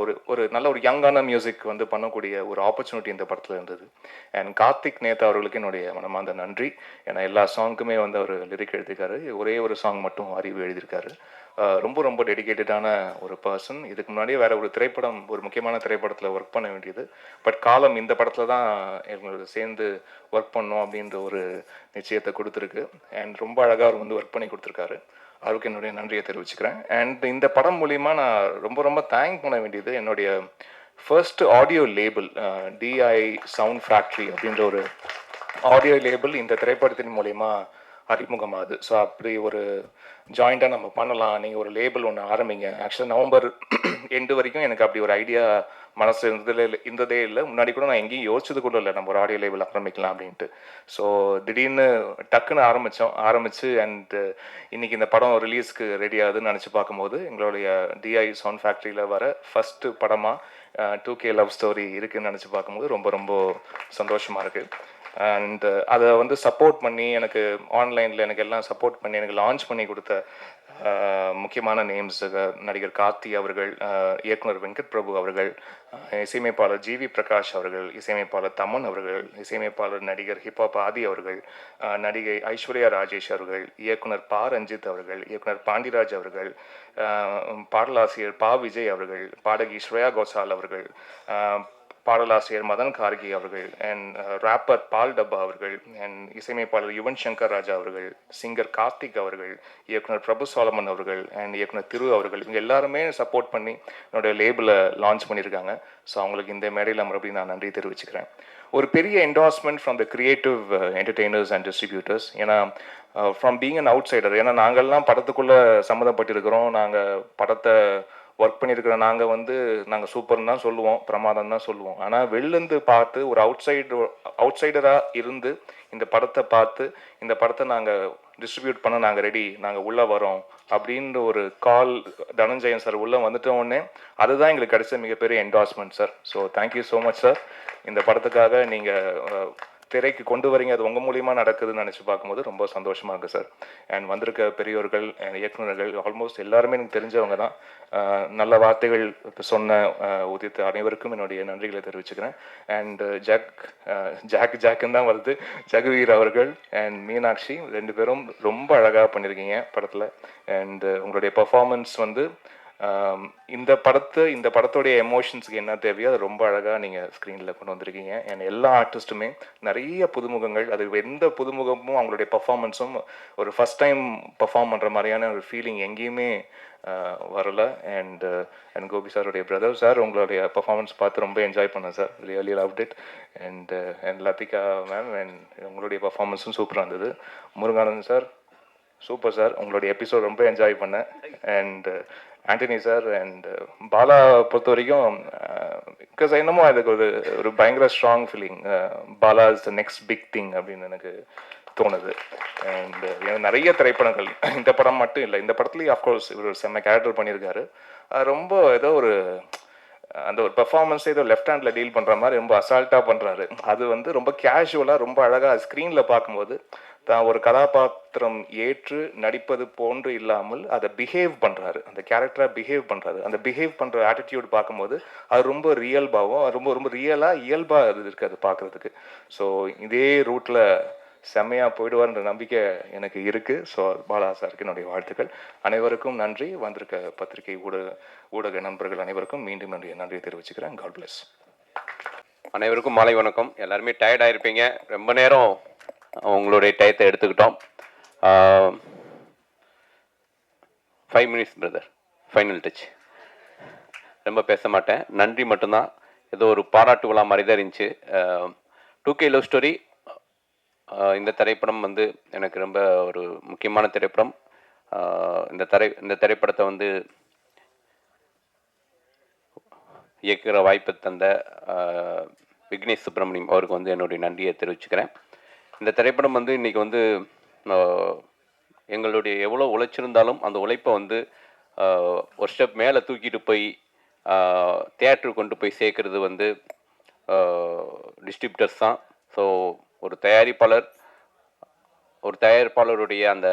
ஒரு நல்ல ஒரு யங்கான மியூசிக் வந்து பண்ணக்கூடிய ஒரு ஆப்பர்ச்சுனிட்டி இந்த படத்தில் இருந்தது. அண்ட் கார்த்திக் நேதா அவர்களுக்கு என்னுடைய மனமார்ந்த நன்றி. ஏன்னா எல்லா சாங்குக்குமே வந்து அவர் லிரிக் எழுதியிருக்காரு, ஒரே ஒரு சாங் மட்டும் அறிவு எழுதியிருக்காரு. ரொம்ப ரொம்ப டெடிக்கேட்டடான ஒரு பர்சன். இதுக்கு முன்னாடியே வேற ஒரு திரைப்படம், ஒரு முக்கியமான திரைப்படத்தில் ஒர்க் பண்ண வேண்டியது, பட் காலம் இந்த படத்தில் தான் எங்களுக்கு சேர்ந்து ஒர்க் பண்ணோம் அப்படின்ற ஒரு நிச்சயத்தை கொடுத்துருக்கு. அண்ட் ரொம்ப அழகாக அவர் வந்து ஒர்க் பண்ணி கொடுத்துருக்காரு. அவருக்கு என்னுடைய நன்றியை தெரிவிச்சுக்கிறேன். அண்ட் இந்த படம் மூலிமா நான் ரொம்ப ரொம்ப தேங்க் பண்ண வேண்டியது என்னுடைய first audio label DI sound factory அப்படின்ற ஒரு ஆடியோ லேபிள் இந்த திரைப்படத்தின் மூலிமா அறிமுகமாகுது. ஸோ அப்படி ஒரு ஜாயிண்ட்டாக நம்ம பண்ணலாம், நீங்கள் ஒரு லேபிள் ஒன்று ஆரம்பிங்க. ஆக்சுவலாக நவம்பர் எண்டு வரைக்கும் எனக்கு அப்படி ஒரு ஐடியா மனசு இருந்ததே இல்லை. முன்னாடி கூட நான் எங்கேயும் யோசிச்சது கூட இல்லை நம்ம ஒரு ஆடியோ லேபிள் ஆரம்பிக்கலாம் அப்படின்ட்டு. ஸோ திடீர்னு டக்குன்னு ஆரம்பித்து அண்ட் இன்றைக்கி இந்த படம் ரிலீஸ்க்கு ரெடி ஆகுதுன்னு நினச்சி பார்க்கும்போது எங்களுடைய டிஐ சவுண்ட் ஃபேக்ட்ரியில் வர ஃபஸ்ட்டு படமாக 2K லவ் ஸ்டோரி இருக்குதுன்னு நினச்சி பார்க்கும்போது ரொம்ப ரொம்ப சந்தோஷமாக இருக்குது. அண்ட் அதை வந்து சப்போர்ட் பண்ணி எனக்கு ஆன்லைனில் எனக்கு எல்லாம் சப்போர்ட் பண்ணி எனக்கு லான்ச் பண்ணி கொடுத்த முக்கியமான நேம்ஸ் நடிகர் கார்த்தி அவர்கள், இயக்குனர் வெங்கட் பிரபு அவர்கள், இசையமைப்பாளர் ஜிவி பிரகாஷ் அவர்கள், இசையமைப்பாளர் தமன் அவர்கள், இசையமைப்பாளர் நடிகர் ஹிப்ஹாப் ஆதி அவர்கள், நடிகை ஐஸ்வர்யா ராஜேஷ் அவர்கள், இயக்குனர் பா ரஞ்சித் அவர்கள், இயக்குனர் பாண்டிராஜ் அவர்கள், பாடலாசிரியர் பா விஜய் அவர்கள், பாடகி ஸ்ரேயா கோசால் அவர்கள், பாடலாசிரியர் மதன் கார்கி அவர்கள், அண்ட் ராப்பர் பால் டப்பா அவர்கள், அண்ட் இசையமைப்பாளர் யுவன் சங்கர் ராஜா அவர்கள், சிங்கர் கார்த்திக் அவர்கள், இயக்குனர் பிரபு சாலமன் அவர்கள், அண்ட் இயக்குனர் திரு அவர்கள், இவங்க எல்லாருமே சப்போர்ட் பண்ணி என்னோட லேபிளை லான்ச் பண்ணியிருக்காங்க. ஸோ அவங்களுக்கு இந்த மேடையில் மறுபடியும் நான் நன்றி தெரிவிச்சுக்கிறேன். ஒரு பெரிய endorsement from the creative entertainers and distributors. ஏன்னா from being an outsider, ஏன்னா நாங்கள்லாம் படத்துக்குள்ளே சம்மந்தப்பட்டிருக்கிறோம், நாங்கள் படத்தை ஒர்க் பண்ணியிருக்கிற நாங்கள் சூப்பர்னு தான் சொல்லுவோம், பிரமாதம் தான் சொல்லுவோம். ஆனால் வெளிலேருந்து பார்த்து ஒரு அவுட் சைடராக இருந்து இந்த படத்தை பார்த்து இந்த படத்தை நாங்கள் டிஸ்ட்ரிபியூட் பண்ண நாங்கள் ரெடி, நாங்கள் உள்ளே வரோம் அப்படின்ற ஒரு கால் தனஞ்சயன் சார் உள்ளே வந்துட்டோடனே அதுதான் எங்களுக்கு கிடைச்ச மிகப்பெரிய endorsement sir. So thank you so much sir. இந்த படத்துக்காக நீங்கள் திரைக்கு கொண்டு வரீங்க, அது உங்கள் மூலியமாக நடக்குதுன்னு நினச்சி பார்க்கும்போது ரொம்ப சந்தோஷமாக இருக்குது சார். அண்ட் வந்திருக்க பெரியோர்கள், இயக்குநர்கள் ஆல்மோஸ்ட் எல்லாருமே எனக்கு தெரிஞ்சவங்க தான். நல்ல வார்த்தைகள் சொன்ன உதித்த அனைவருக்கும் என்னுடைய நன்றிகளை தெரிவிச்சுக்கிறேன். அண்ட் ஜாக்குன்னு தான் வருது, ஜெகவீர் அவர்கள் அண்ட் மீனாட்சி ரெண்டு பேரும் ரொம்ப அழகாக பண்ணியிருக்கீங்க படத்தில். அண்ட் உங்களுடைய பர்ஃபார்மன்ஸ் இந்த படத்தோடைய எமோஷன்ஸுக்கு என்ன தேவையோ அது ரொம்ப அழகாக நீங்கள் ஸ்க்ரீனில் கொண்டு வந்திருக்கீங்க. அண்ட் எல்லா ஆர்டிஸ்ட்டுமே நிறைய புதுமுகங்கள், அது எந்த புதுமுகமும் அவங்களுடைய பர்ஃபார்மன்ஸும் ஒரு ஃபஸ்ட் டைம் பர்ஃபார்ம் பண்ணுற மாதிரியான ஒரு ஃபீலிங் எங்கேயுமே வரல. அண்ட் கோபி சாருடைய பிரதர் சார், உங்களுடைய பர்ஃபார்மன்ஸ் பார்த்து ரொம்ப என்ஜாய் பண்ணேன் sir, really loved it. And Lathika ma'am, and உங்களுடைய பர்ஃபார்மன்ஸும் சூப்பராக இருந்தது. முருகானந்த் சார் சூப்பர் சார், உங்களுடைய எபிசோட் ரொம்ப என்ஜாய் பண்ணேன். And Antony sir and Bala பொறுத்த வரைக்கும் பிகாஸ் என்னமோ அதுக்கு ஒரு பயங்கர strong feeling, Bala is the next big thing அப்படின்னு எனக்கு தோணுது. அண்ட் நிறைய திரைப்படங்கள், இந்த படம் மட்டும் இல்லை, இந்த படத்துலேயும் அஃப்கோர்ஸ் இவர் ஒரு செம்ம கேரக்டர் பண்ணியிருக்காரு. ரொம்ப ஏதோ அந்த ஒரு பெர்ஃபார்மன்ஸை ஏதோ லெஃப்ட் ஹேண்டில் டீல் பண்ணுற மாதிரி ரொம்ப அசால்ட்டாக பண்ணுறாரு. அது ரொம்ப கேஷுவலாக ரொம்ப அழகாக ஸ்க்ரீனில் பார்க்கும்போது தான் ஒரு கதாபாத்திரம் ஏற்று நடிப்பது போன்று இல்லாமல் அதை பிஹேவ் பண்ணுறாரு, அந்த கேரக்டராக பிஹேவ் பண்ணுறாரு. அந்த பிஹேவ் பண்ணுற ஆட்டிடியூட் பார்க்கும்போது அது ரொம்ப ரியல்பாகவும் ரொம்ப ரொம்ப ரியலாக இயல்பாக அது இருக்குது அது பார்க்குறதுக்கு. ஸோ இதே ரூட்டில் செம்மையாக போயிடுவார்ன்ற நம்பிக்கை எனக்கு இருக்குது. ஸோ பாலா சாருக்கு என்னுடைய வாழ்த்துக்கள். அனைவருக்கும் நன்றி. வந்திருக்க பத்திரிகை ஊடக நண்பர்கள் அனைவருக்கும் மீண்டும் என்னுடைய நன்றியை தெரிவிச்சுக்கிறேன். God bless. அனைவருக்கும் மாலை வணக்கம். எல்லாருமே டயர்டாக இருப்பீங்க, ரொம்ப நேரம் உங்களுடைய டயத்தை எடுத்துக்கிட்டோம். 5 மினிட்ஸ் பிரதர், ஃபைனல் டச். ரொம்ப பேச மாட்டேன், நன்றி மட்டும்தான். ஏதோ ஒரு பாராட்டு விழா மாதிரி தான் இருந்துச்சு. 2K லவ் ஸ்டோரி இந்த திரைப்படம் எனக்கு ரொம்ப ஒரு முக்கியமான திரைப்படம். இந்த திரைப்படத்தை இயக்குகிற வாய்ப்பை தந்த விக்னேஷ் சுப்ரமணியம் அவருக்கு என்னுடைய நன்றியை தெரிவிச்சுக்கிறேன். இந்த திரைப்படம் இன்றைக்கி எங்களுடைய எவ்வளோ உழைச்சிருந்தாலும் அந்த உழைப்பை ஒரு ஸ்டெப் மேலே தூக்கிட்டு போய் தியேட்டருக்கு கொண்டு போய் சேர்க்கறது டிஸ்ட்ரிபியூட்டர்ஸ் தான். ஸோ ஒரு தயாரிப்பாளருடைய அந்த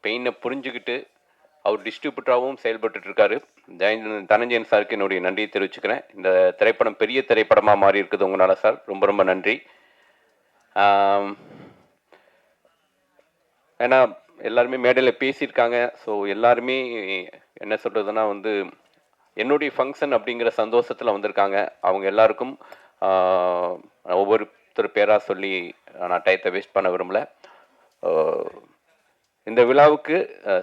பெயினை புரிஞ்சுக்கிட்டு அவர் டிஸ்ட்ரிபியூட்டராகவும் செயல்பட்டுருக்காரு. தனஞ்சயன் சாருக்கு என்னுடைய நன்றியை தெரிவிச்சுக்கிறேன். இந்த திரைப்படம் பெரிய திரைப்படமாக மாறி இருக்குது உங்களால் சார், ரொம்ப ரொம்ப நன்றி. ஏன்னா எல்லாருமே மேடையில் பேசியிருக்காங்க. ஸோ எல்லாருமே என்ன சொல்கிறதுனா என்னுடைய ஃபங்க்ஷன் அப்படிங்கிற சந்தோஷத்தில் வந்திருக்காங்க. அவங்க எல்லாருக்கும் ஒவ்வொருத்தர் பேராக சொல்லி நான் டயத்தை வேஸ்ட் பண்ண விரும்பலை. இந்த விழாவுக்கு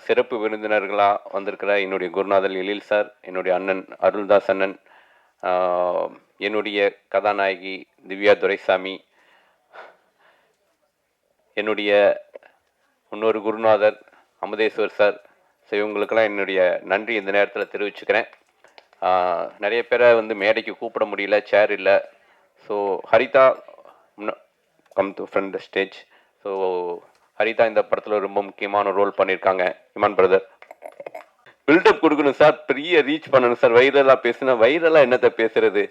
சிறப்பு விருந்தினர்களாக வந்திருக்கிற என்னுடைய குருநாதர் எழில் சார், என்னுடைய அண்ணன் அருள்தாஸ் அண்ணன், என்னுடைய கதாநாயகி திவ்யா துரைசாமி, என்னுடைய இன்னொரு குருநாதர் அமுதேஸ்வர் சார். ஸோ இவங்களுக்கெல்லாம் என்னுடைய நன்றி இந்த நேரத்தில் தெரிவிச்சுக்கிறேன். நிறைய பேரை வந்து மேடைக்கு கூப்பிட முடியல, சேர் இல்லை. So Haritha come to front stage. So Haritha இந்த படத்தில் ரொம்ப முக்கியமான ரோல் பண்ணியிருக்காங்க. இமான் பிரதர் பில்டப் கொடுக்கணும் சார், பெரிய ரீச் பண்ணணும் சார். வைரலாக பேசுனா வைரலாக என்னத்தை பேசுறது,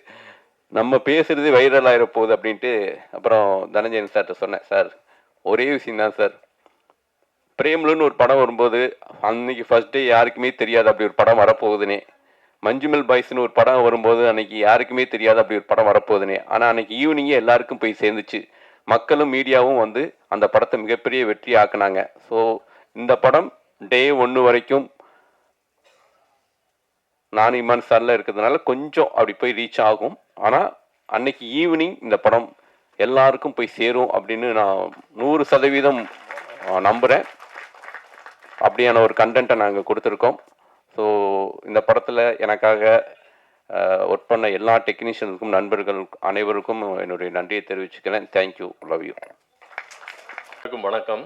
நம்ம பேசுறது வைரல் ஆகிற போகுது அப்படின்ட்டு அப்புறம் தனஞ்சயன் சார்கிட்ட சொன்னேன். சார் ஒரே விஷயம் தான் சார், பிரேம்லுன்னு ஒரு படம் வரும்போது அன்னைக்கு ஃபர்ஸ்ட் டே யாருக்குமே தெரியாது அப்படி ஒரு படம் வரப்போகுதுன்னே. மஞ்சுமல் பாய்ஸ்னு ஒரு படம் வரும்போது அன்னைக்கு யாருக்குமே தெரியாது அப்படி ஒரு படம் வரப்போகுதுன்னே. ஆனால் அன்னைக்கு ஈவினிங்கே எல்லாருக்கும் போய் சேர்ந்துச்சு. மக்களும் மீடியாவும் வந்து அந்த படத்தை மிகப்பெரிய வெற்றி ஆக்குனாங்க. ஸோ இந்த படம் டே 1 வரைக்கும் நான் இமான் சாரில் இருக்கிறதுனால கொஞ்சம் அப்படி போய் ரீச் ஆகும். ஆனால் அன்னைக்கு ஈவினிங் இந்த படம் எல்லாருக்கும் போய் சேரும் அப்படின்னு நான் 100% நம்புகிறேன். அப்படியான ஒரு கண்டென்ட்டை நாங்கள் கொடுத்துருக்கோம். ஸோ இந்த படத்தில் எனக்காக ஒர்க் பண்ண எல்லா டெக்னீஷியனுக்கும், நண்பர்கள் அனைவருக்கும் என்னுடைய நன்றியை தெரிவிச்சுக்கிறேன். Thank you, love you. வணக்கம்.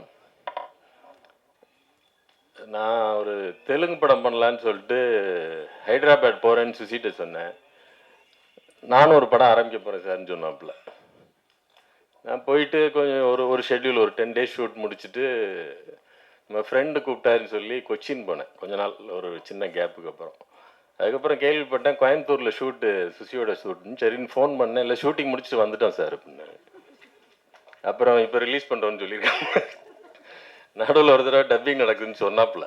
நான் ஒரு தெலுங்கு படம் பண்ணலான்னு சொல்லிட்டு ஹைதராபாத் போகிறேன்னு சுசிட்ட சொன்னேன். நானும் ஒரு படம் ஆரம்பிக்க போகிறேன் சார்ன்னு சொன்னாப்புல. நான் போயிட்டு கொஞ்சம் ஒரு ஷெட்யூல் ஒரு 10 days ஷூட் முடிச்சுட்டு நம்ம ஃப்ரெண்டு கூப்பிட்டாருன்னு சொல்லி கொச்சின் போனேன் கொஞ்ச நாள், ஒரு சின்ன கேப்புக்கு அப்புறம். அதுக்கப்புறம் கேள்விப்பட்டேன் கோயம்புத்தூரில் ஷூட்டு, சுசியோட ஷூட்டுன்னு. சரின்னு ஃபோன் பண்ணேன். இல்லை ஷூட்டிங் முடிச்சுட்டு வந்துட்டோம் சார் அப்படின்னு. அப்புறம் இப்போ ரிலீஸ் பண்ணுறோன்னு சொல்லியிருக்காங்க. நடுவில் ஒரு தடவை டப்பிங் நடக்குதுன்னு சொன்னாப்புல.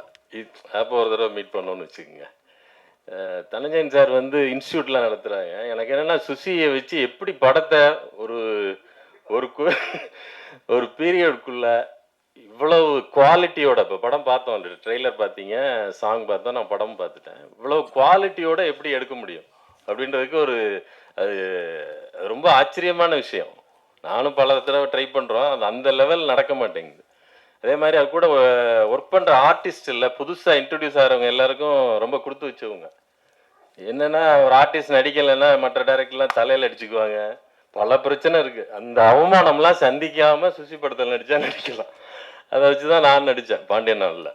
அப்போ ஒரு தடவை மீட் பண்ணோன்னு வச்சுக்கோங்க. தனஞ்சயன் சார் வந்து இன்ஸ்டியூட்லாம் நடத்துகிறாங்க. எனக்கு என்னென்னா சுசியை வச்சு எப்படி படத்தை ஒரு பீரியடுக்குள்ளே இவ்வளவு குவாலிட்டியோட, இப்போ படம் பார்த்தோம், ட்ரெய்லர் பார்த்தீங்க, சாங் பார்த்தோம், நான் படம் பார்த்துட்டேன். இவ்வளவு குவாலிட்டியோட எப்படி எடுக்க முடியும் அப்படின்றதுக்கு அது ரொம்ப ஆச்சரியமான விஷயம். நானும் பல தடவை ட்ரை பண்ணுறோம், அது அந்த லெவல் நடக்க மாட்டேங்குது. அதே மாதிரி அது கூட ஒர்க் பண்ணுற ஆர்டிஸ்ட் இல்லை, புதுசாக இன்ட்ரடியூஸ் ஆகிறவங்க எல்லாருக்கும் ரொம்ப கொடுத்து வச்சவங்க. என்னென்னா ஒரு ஆர்டிஸ்ட் நடிக்கலைன்னா மற்ற டைரக்டர்லாம் தலையில் அடிச்சுக்குவாங்க, பல பிரச்சனை இருக்குது. அந்த அவமானம்லாம் சந்திக்காமல் சுசி படத்தில் நடித்தா நடிக்கலாம். அதை வச்சு தான் நான் நடித்தேன் பாண்டியன் நாளில்.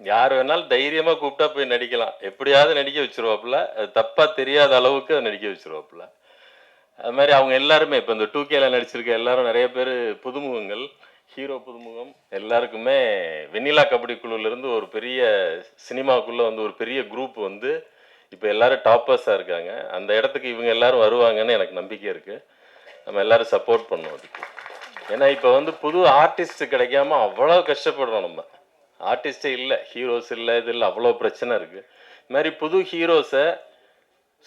யார் வேணாலும் தைரியமாக கூப்பிட்டா போய் நடிக்கலாம், எப்படியாவது நடிக்க வச்சுருவாப்புல. அது தப்பாக தெரியாத அளவுக்கு அதை நடிக்க வச்சுருவாப்புல. அது மாதிரி அவங்க எல்லாருமே இப்போ இந்த 2Kல நடிச்சிருக்க எல்லாரும் நிறைய பேர் புதுமுகங்கள், ஹீரோ புதுமுகம். எல்லாருக்குமே வெண்ணிலா கபடி குழுவிலேருந்து ஒரு பெரிய சினிமாவுக்குள்ளே வந்து ஒரு பெரிய குரூப் வந்து இப்போ எல்லோரும் டாப்பர்ஸாக இருக்காங்க. அந்த இடத்துக்கு இவங்க எல்லோரும் வருவாங்கன்னு எனக்கு நம்பிக்கை இருக்குது. நம்ம எல்லோரும் சப்போர்ட் பண்ணோம் அதுக்கு. ஏன்னா இப்போ வந்து புது ஆர்டிஸ்ட் கிடைக்காம அவ்வளோ கஷ்டப்படுறோம். நம்ம ஆர்டிஸ்டே இல்லை, ஹீரோஸ் இல்லை, இது இல்லை, அவ்வளோ பிரச்சனை இருக்குது. இது மாதிரி புது ஹீரோஸை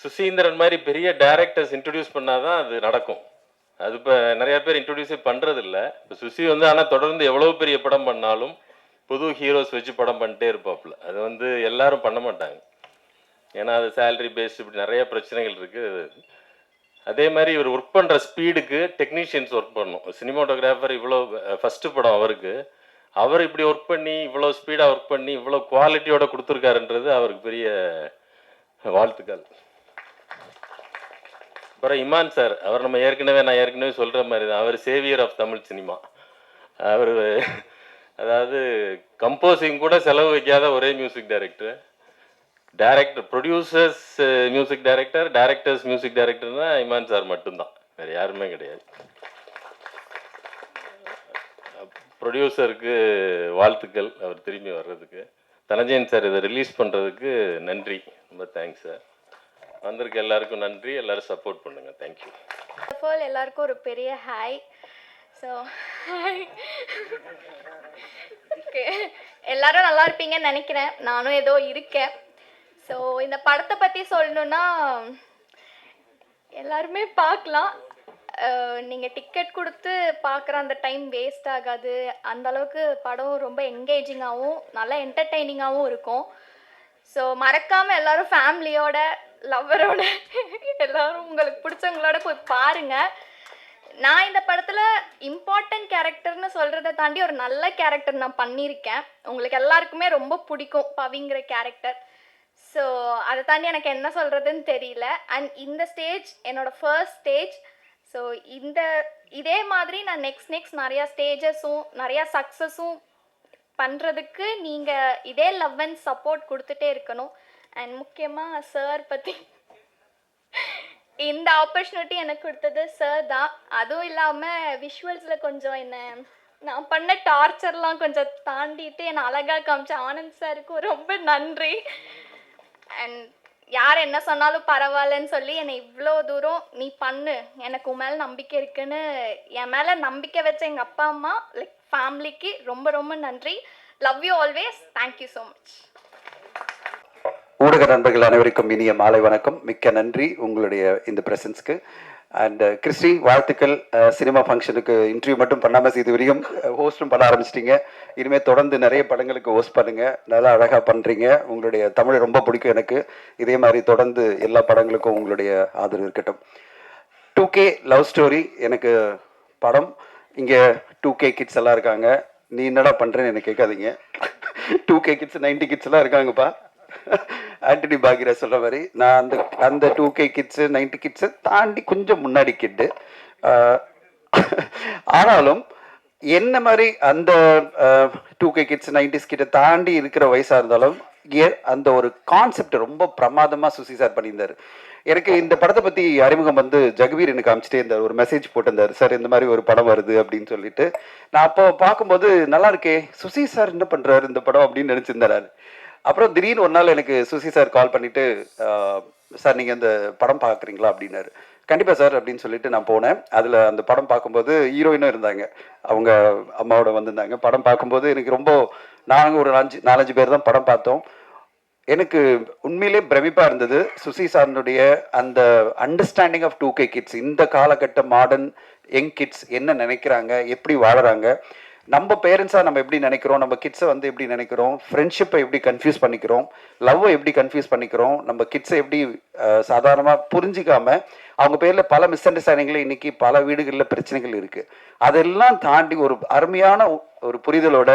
சுசீந்திரன் மாதிரி பெரிய டைரக்டர்ஸ் இன்ட்ரடியூஸ் பண்ணாதான் அது நடக்கும். அது இப்போ நிறையா பேர் இன்ட்ரடியூஸே பண்ணுறதில்ல. இப்போ சுசி வந்து ஆனால் தொடர்ந்து எவ்வளோ பெரிய படம் பண்ணாலும் புது ஹீரோஸ் வச்சு படம் பண்ணிட்டே இருப்பாப்புல. அது வந்து எல்லாரும் பண்ண மாட்டாங்க, ஏன்னா அது சேலரி பேஸ்ட், இப்படி நிறைய பிரச்சனைகள் இருக்குது. அதே மாதிரி இவர் ஒர்க் பண்ணுற ஸ்பீடுக்கு டெக்னீஷியன்ஸ் ஒர்க் பண்ணணும். சினிமாட்டோகிராஃபர் இவ்வளோ ஃபஸ்ட்டு படம் அவருக்கு, அவர் இப்படி ஒர்க் பண்ணி இவ்வளோ ஸ்பீடாக ஒர்க் பண்ணி இவ்வளோ குவாலிட்டியோட கொடுத்துருக்காருன்றது அவருக்கு பெரிய வாழ்த்துக்கள். அப்புறம் இமான் சார், அவர் நம்ம நான் ஏற்கனவே சொல்கிற மாதிரி தான், அவர் சேவியர் ஆஃப் தமிழ் சினிமா. அவர் அதாவது கம்போசிங் கூட செலவு வைக்காத ஒரே music director. Producers music director, directors music டைரக்டர்னா இமான் சார் மட்டும்தான், வேறு யாருமே கிடையாது. ப்ரொடியூசருக்கு வாழ்த்துக்கள், அவர் திரும்பி வர்றதுக்கு. தனஞ்சயன் சார் இதை ரிலீஸ் பண்ணுறதுக்கு நன்றி, ரொம்ப தேங்க்ஸ் சார். வந்திருக்க எல்லாருக்கும் நன்றி, எல்லோரும் சப்போர்ட் பண்ணுங்கள். தேங்க்யூ. ஃபர்ஸ்ட் ஆஃப் ஆல் எல்லாருக்கும் ஒரு பெரிய ஹாய். ஸோ ஓகே, எல்லாரும் நல்லா இருப்பீங்கன்னு நினைக்கிறேன், நானும் ஏதோ இருக்கேன். ஸோ இந்த படத்தை பற்றி சொல்லணுன்னா எல்லாருமே பார்க்கலாம். நீங்கள் டிக்கெட் கொடுத்து பார்க்குற அந்த டைம் வேஸ்ட் ஆகாது. அந்த அளவுக்கு படம் ரொம்ப என்கேஜிங்காகவும் நல்லா என்டர்டெய்னிங்காகவும் இருக்கும். ஸோ மறக்காமல் எல்லோரும் ஃபேமிலியோட, லவ்வரோட, எல்லோரும் உங்களுக்கு பிடிச்சவங்களோட போய் பாருங்கள். நான் இந்த படத்தில் இம்பார்ட்டன்ட் கேரக்டர்னு சொல்கிறத தாண்டி ஒரு நல்ல கேரக்டர் நான் பண்ணியிருக்கேன். உங்களுக்கு எல்லாருக்குமே ரொம்ப பிடிக்கும் பவிங்கிற கேரக்டர். ஸோ அதை தாண்டி எனக்கு என்ன சொல்கிறதுன்னு தெரியல. அண்ட் இந்த ஸ்டேஜ் என்னோடய ஃபர்ஸ்ட் ஸ்டேஜ். ஸோ இதே மாதிரி நான் நெக்ஸ்ட் நிறையா ஸ்டேஜஸும் நிறையா சக்ஸஸும் பண்ணுறதுக்கு நீங்கள் இதே லவ் அண்ட் சப்போர்ட் கொடுத்துட்டே இருக்கணும். அண்ட் முக்கியமாக சார் பற்றி இந்த ஆப்பர்ச்சுனிட்டி எனக்கு கொடுத்தது சார் தான். அதுவும் இல்லாமல் விஷுவல்ஸில் கொஞ்சம் என்ன நான் பண்ண டார்ச்சர்லாம் கொஞ்சம் தாண்டிட்டு என்னை அழகாக காமிச்ச ஆனந்த் சாருக்கு ரொம்ப நன்றி. அண்ட் யார் என்ன சொன்னாலும் பரவாயில்லன்னு சொல்லி என்னை இவ்வளோ தூரம் நீ பண்ணு, எனக்கு உன் மேலே நம்பிக்கை இருக்குன்னு என் மேலே நம்பிக்கை வச்ச எங்கள் அப்பா அம்மா லைக் ஃபேமிலிக்கு ரொம்ப ரொம்ப நன்றி. Love you always. Thank you so much. ஊடக நண்பர்கள் அனைவருக்கும் இனிய மாலை வணக்கம். மிக்க நன்றி உங்களுடைய இந்த ப்ரெசன்ஸ்க்கு. அண்ட் கிறிஸ்டி, வாழ்த்துக்கள். சினிமா ஃபங்க்ஷனுக்கு இன்டர்வியூ மட்டும் பண்ணாமல் இது வரையும் ஹோஸ்டும் பண்ண ஆரம்பிச்சிட்டிங்க. இனிமேல் தொடர்ந்து நிறைய படங்களுக்கு ஹோஸ்ட் பண்ணுங்கள். நல்லா அழகாக பண்ணுறீங்க. உங்களுடைய தமிழ் ரொம்ப பிடிக்கும் எனக்கு. இதே மாதிரி தொடர்ந்து எல்லா படங்களுக்கும் உங்களுடைய ஆதரவு இருக்கட்டும். 2K லவ் ஸ்டோரி எனக்கு படம். இங்கே 2K கிட்ஸ் எல்லாம் இருக்காங்க. நீ என்னடா பண்ணுறேன்னு எனக்கு கேட்காதீங்க. 2K கிட்ஸ் 90 கிட்ஸ் எல்லாம் இருக்காங்கப்பா. ஆண்டனி பாக்யராஜ் சொல்கிற மாதிரி நான் அந்த 2K கிட்ஸு 90 கிட்ஸை தாண்டி கொஞ்சம் முன்னாடி கிட்டு. ஆனாலும் என்ன மாதிரி அந்த 2K கிட்ஸ் 90s கிட்ட தாண்டி இருக்கிற வயசாக இருந்தாலும் அந்த ஒரு கான்செப்ட் ரொம்ப பிரமாதமாக சுசி சார் பண்ணியிருந்தார். எனக்கு இந்த படத்தை பற்றி அறிமுகம் வந்து ஜகவீர் எனக்கு காமிச்சிட்டே இருந்தார். ஒரு மெசேஜ் போட்டிருந்தார், சார் இந்த மாதிரி ஒரு படம் வருது அப்படின்னு சொல்லிட்டு. நான் அப்போ பார்க்கும்போது நல்லா இருக்கே, சுசி சார் என்ன பண்ணுறாரு இந்த படம் அப்படின்னு நினச்சிருந்தார். அப்புறம் திடீர்னு ஒரு நாள் எனக்கு சுசி சார் கால் பண்ணிவிட்டு, சார் நீங்கள் இந்த படம் பார்க்குறீங்களா அப்படின்னாரு. கண்டிப்பாக சார் அப்படின்னு சொல்லிட்டு நான் போனேன். அதில் அந்த படம் பார்க்கும்போது ஹீரோயினும் இருந்தாங்க, அவங்க அம்மாவோட வந்திருந்தாங்க. படம் பார்க்கும்போது எனக்கு ரொம்ப, நாங்கள் ஒரு 4-5 பேர் தான் படம் பார்த்தோம். எனக்கு உண்மையிலே பிரமிப்பாக இருந்தது சுசி சாரனுடைய அந்த அண்டர்ஸ்டாண்டிங் ஆஃப் 2K கிட்ஸ். இந்த காலகட்ட மாடர்ன் யங் கிட்ஸ் என்ன நினைக்கிறாங்க, எப்படி வாழறாங்க, நம்ம பேரண்ட்ஸாக நம்ம எப்படி நினைக்கிறோம், நம்ம கிட்ஸை வந்து எப்படி நினைக்கிறோம், ஃப்ரெண்ட்ஷிப்பை எப்படி கன்ஃபியூஸ் பண்ணிக்கிறோம், லவ்வை எப்படி கன்ஃபியூஸ் பண்ணிக்கிறோம், நம்ம கிட்ஸை எப்படி சாதாரணமாக புரிஞ்சிக்காம அவங்க பேரில் பல மிஸ் அண்டர்ஸ்டாண்டிங்கில் இன்றைக்கி பல வீடுகளில் பிரச்சனைகள் இருக்குது. அதெல்லாம் தாண்டி ஒரு அருமையான ஒரு புரிதலோட